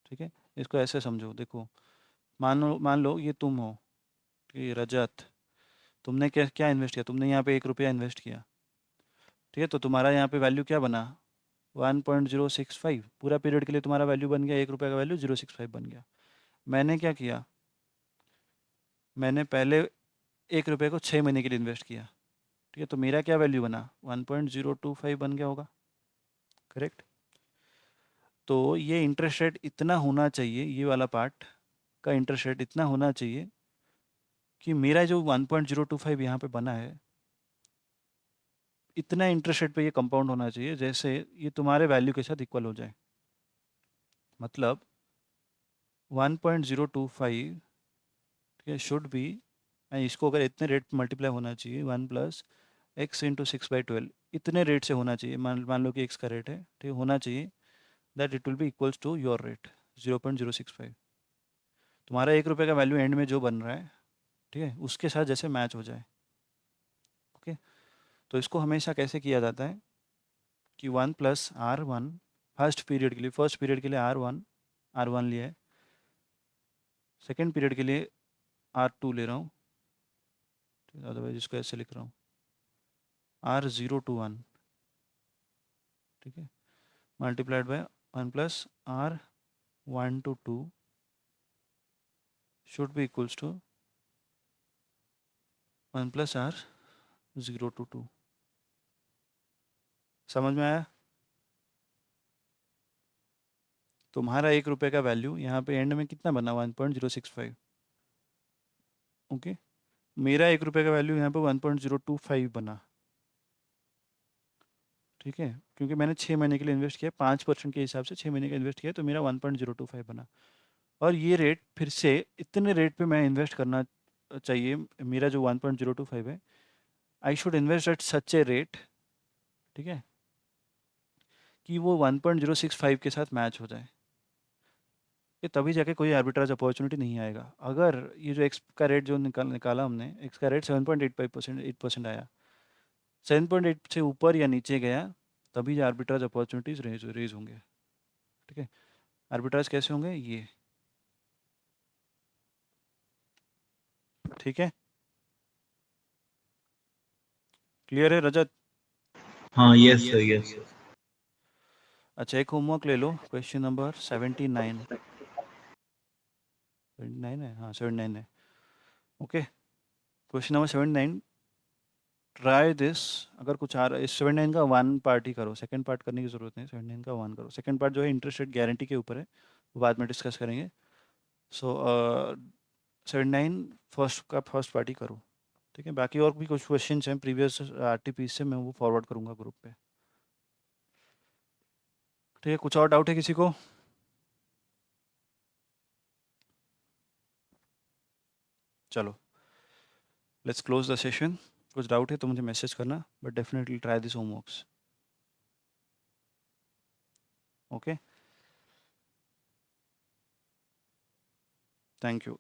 ठीक है, इसको ऐसे समझो, देखो, मान लो ये तुम हो, कि रजत, तुमने क्या क्या इन्वेस्ट किया, तुमने यहाँ पे 1 रुपया इन्वेस्ट किया, ठीक है, तो तुम्हारा यहाँ पे वैल्यू क्या बना, 1.065, पूरा पीरियड के लिए तुम्हारा वैल्यू बन गया, 1 रुपये का वैल्यू 065 बन गया। मैंने क्या किया, मैंने पहले 1 रुपये को 6 महीने के लिए इन्वेस्ट किया, ठीक है, तो मेरा क्या वैल्यू बना, 1.025 बन गया होगा, करेक्ट। तो ये इंटरेस्ट रेट इतना होना चाहिए, ये वाला पार्ट का इंटरेस्ट रेट इतना होना चाहिए कि मेरा जो 1.025 यहाँ पे बना है, इतना इंटरेस्ट रेट पे ये कंपाउंड होना चाहिए जैसे ये तुम्हारे वैल्यू के साथ इक्वल हो जाए। मतलब 1.025, ठीक है, शुड बी, इसको अगर इतने रेट मल्टीप्लाई होना चाहिए 1 प्लस एक्स इंटू 6/12, इतने रेट से होना चाहिए, मान लो कि एक्स का रेट है, ठीक है, होना चाहिए that it will be equals to your rate 0.065। तुम्हारा 1 रुपये का वैल्यू एंड में जो बन रहा है, ठीक है, उसके साथ जैसे मैच हो जाए, ओके। तो इसको हमेशा कैसे किया जाता है कि 1 प्लस R1, फर्स्ट पीरियड के लिए R1 लिया है, सेकेंड पीरियड के लिए R2 ले रहा हूँ, अदरवाइज इसको ऐसे लिख रहा हूँ R0 to 1, ठीक है, multiplied by 1 plus R1 to 2 should be equals to 1 plus R0 to 2। समझ में आया? तुम्हारा 1 रुपये का वैल्यू यहाँ पे एंड में कितना बना, 1.065, ओके। मेरा 1 रुपये का वैल्यू यहाँ पे 1.025 बना, ठीक है, क्योंकि मैंने 6 महीने के लिए इन्वेस्ट किया, 5% के हिसाब से 6 महीने का इन्वेस्ट किया, तो मेरा 1.025 बना। और ये रेट फिर से इतने रेट पे मैं इन्वेस्ट करना चाहिए, मेरा जो 1.025 है, I should invest at such a rate, ठीक है, कि वो 1.065 के साथ मैच हो जाए, ये तभी जाके कोई आर्बिट्राज अपॉर्चुनिटी नहीं आएगा। अगर ये जो एक्स का रेट जो निकाला हमने, एक्स का रेट 7.85% आया, 7.8 से ऊपर या नीचे गया, तभी आर्बिट्राज अपॉर्चुनिटीज रेज होंगे, ठीक है। आर्बिट्राज कैसे होंगे, ये, ठीक है, क्लियर है रजत? हाँ, यस सर, यस सर। अच्छा, एक होमवर्क ले लो, क्वेश्चन नंबर 79, 79 है, हाँ 79 है, okay. Question number 79, try this, अगर कुछ आ रहा है, इस 79 का 1 पार्ट ही करो, सेकंड पार्ट करने की जरूरत नहीं, 79 का 1 करो, सेकंड पार्ट जो है इंटरेस्ट रेट गारंटी के ऊपर है, वो बाद में डिस्कस करेंगे। सो 79 फर्स्ट पार्ट ही करो, ठीक है। बाकी और भी कुछ क्वेश्चन हैं प्रीवियस RTP से, मैं वो फॉरवर्ड करूँगा ग्रुप पे, ठीक है। कुछ और डाउट है किसी को? चलो, लेट्स क्लोज द सेशन। कुछ डाउट है तो मुझे मैसेज करना, but definitely try this homeworks, okay. Thank you.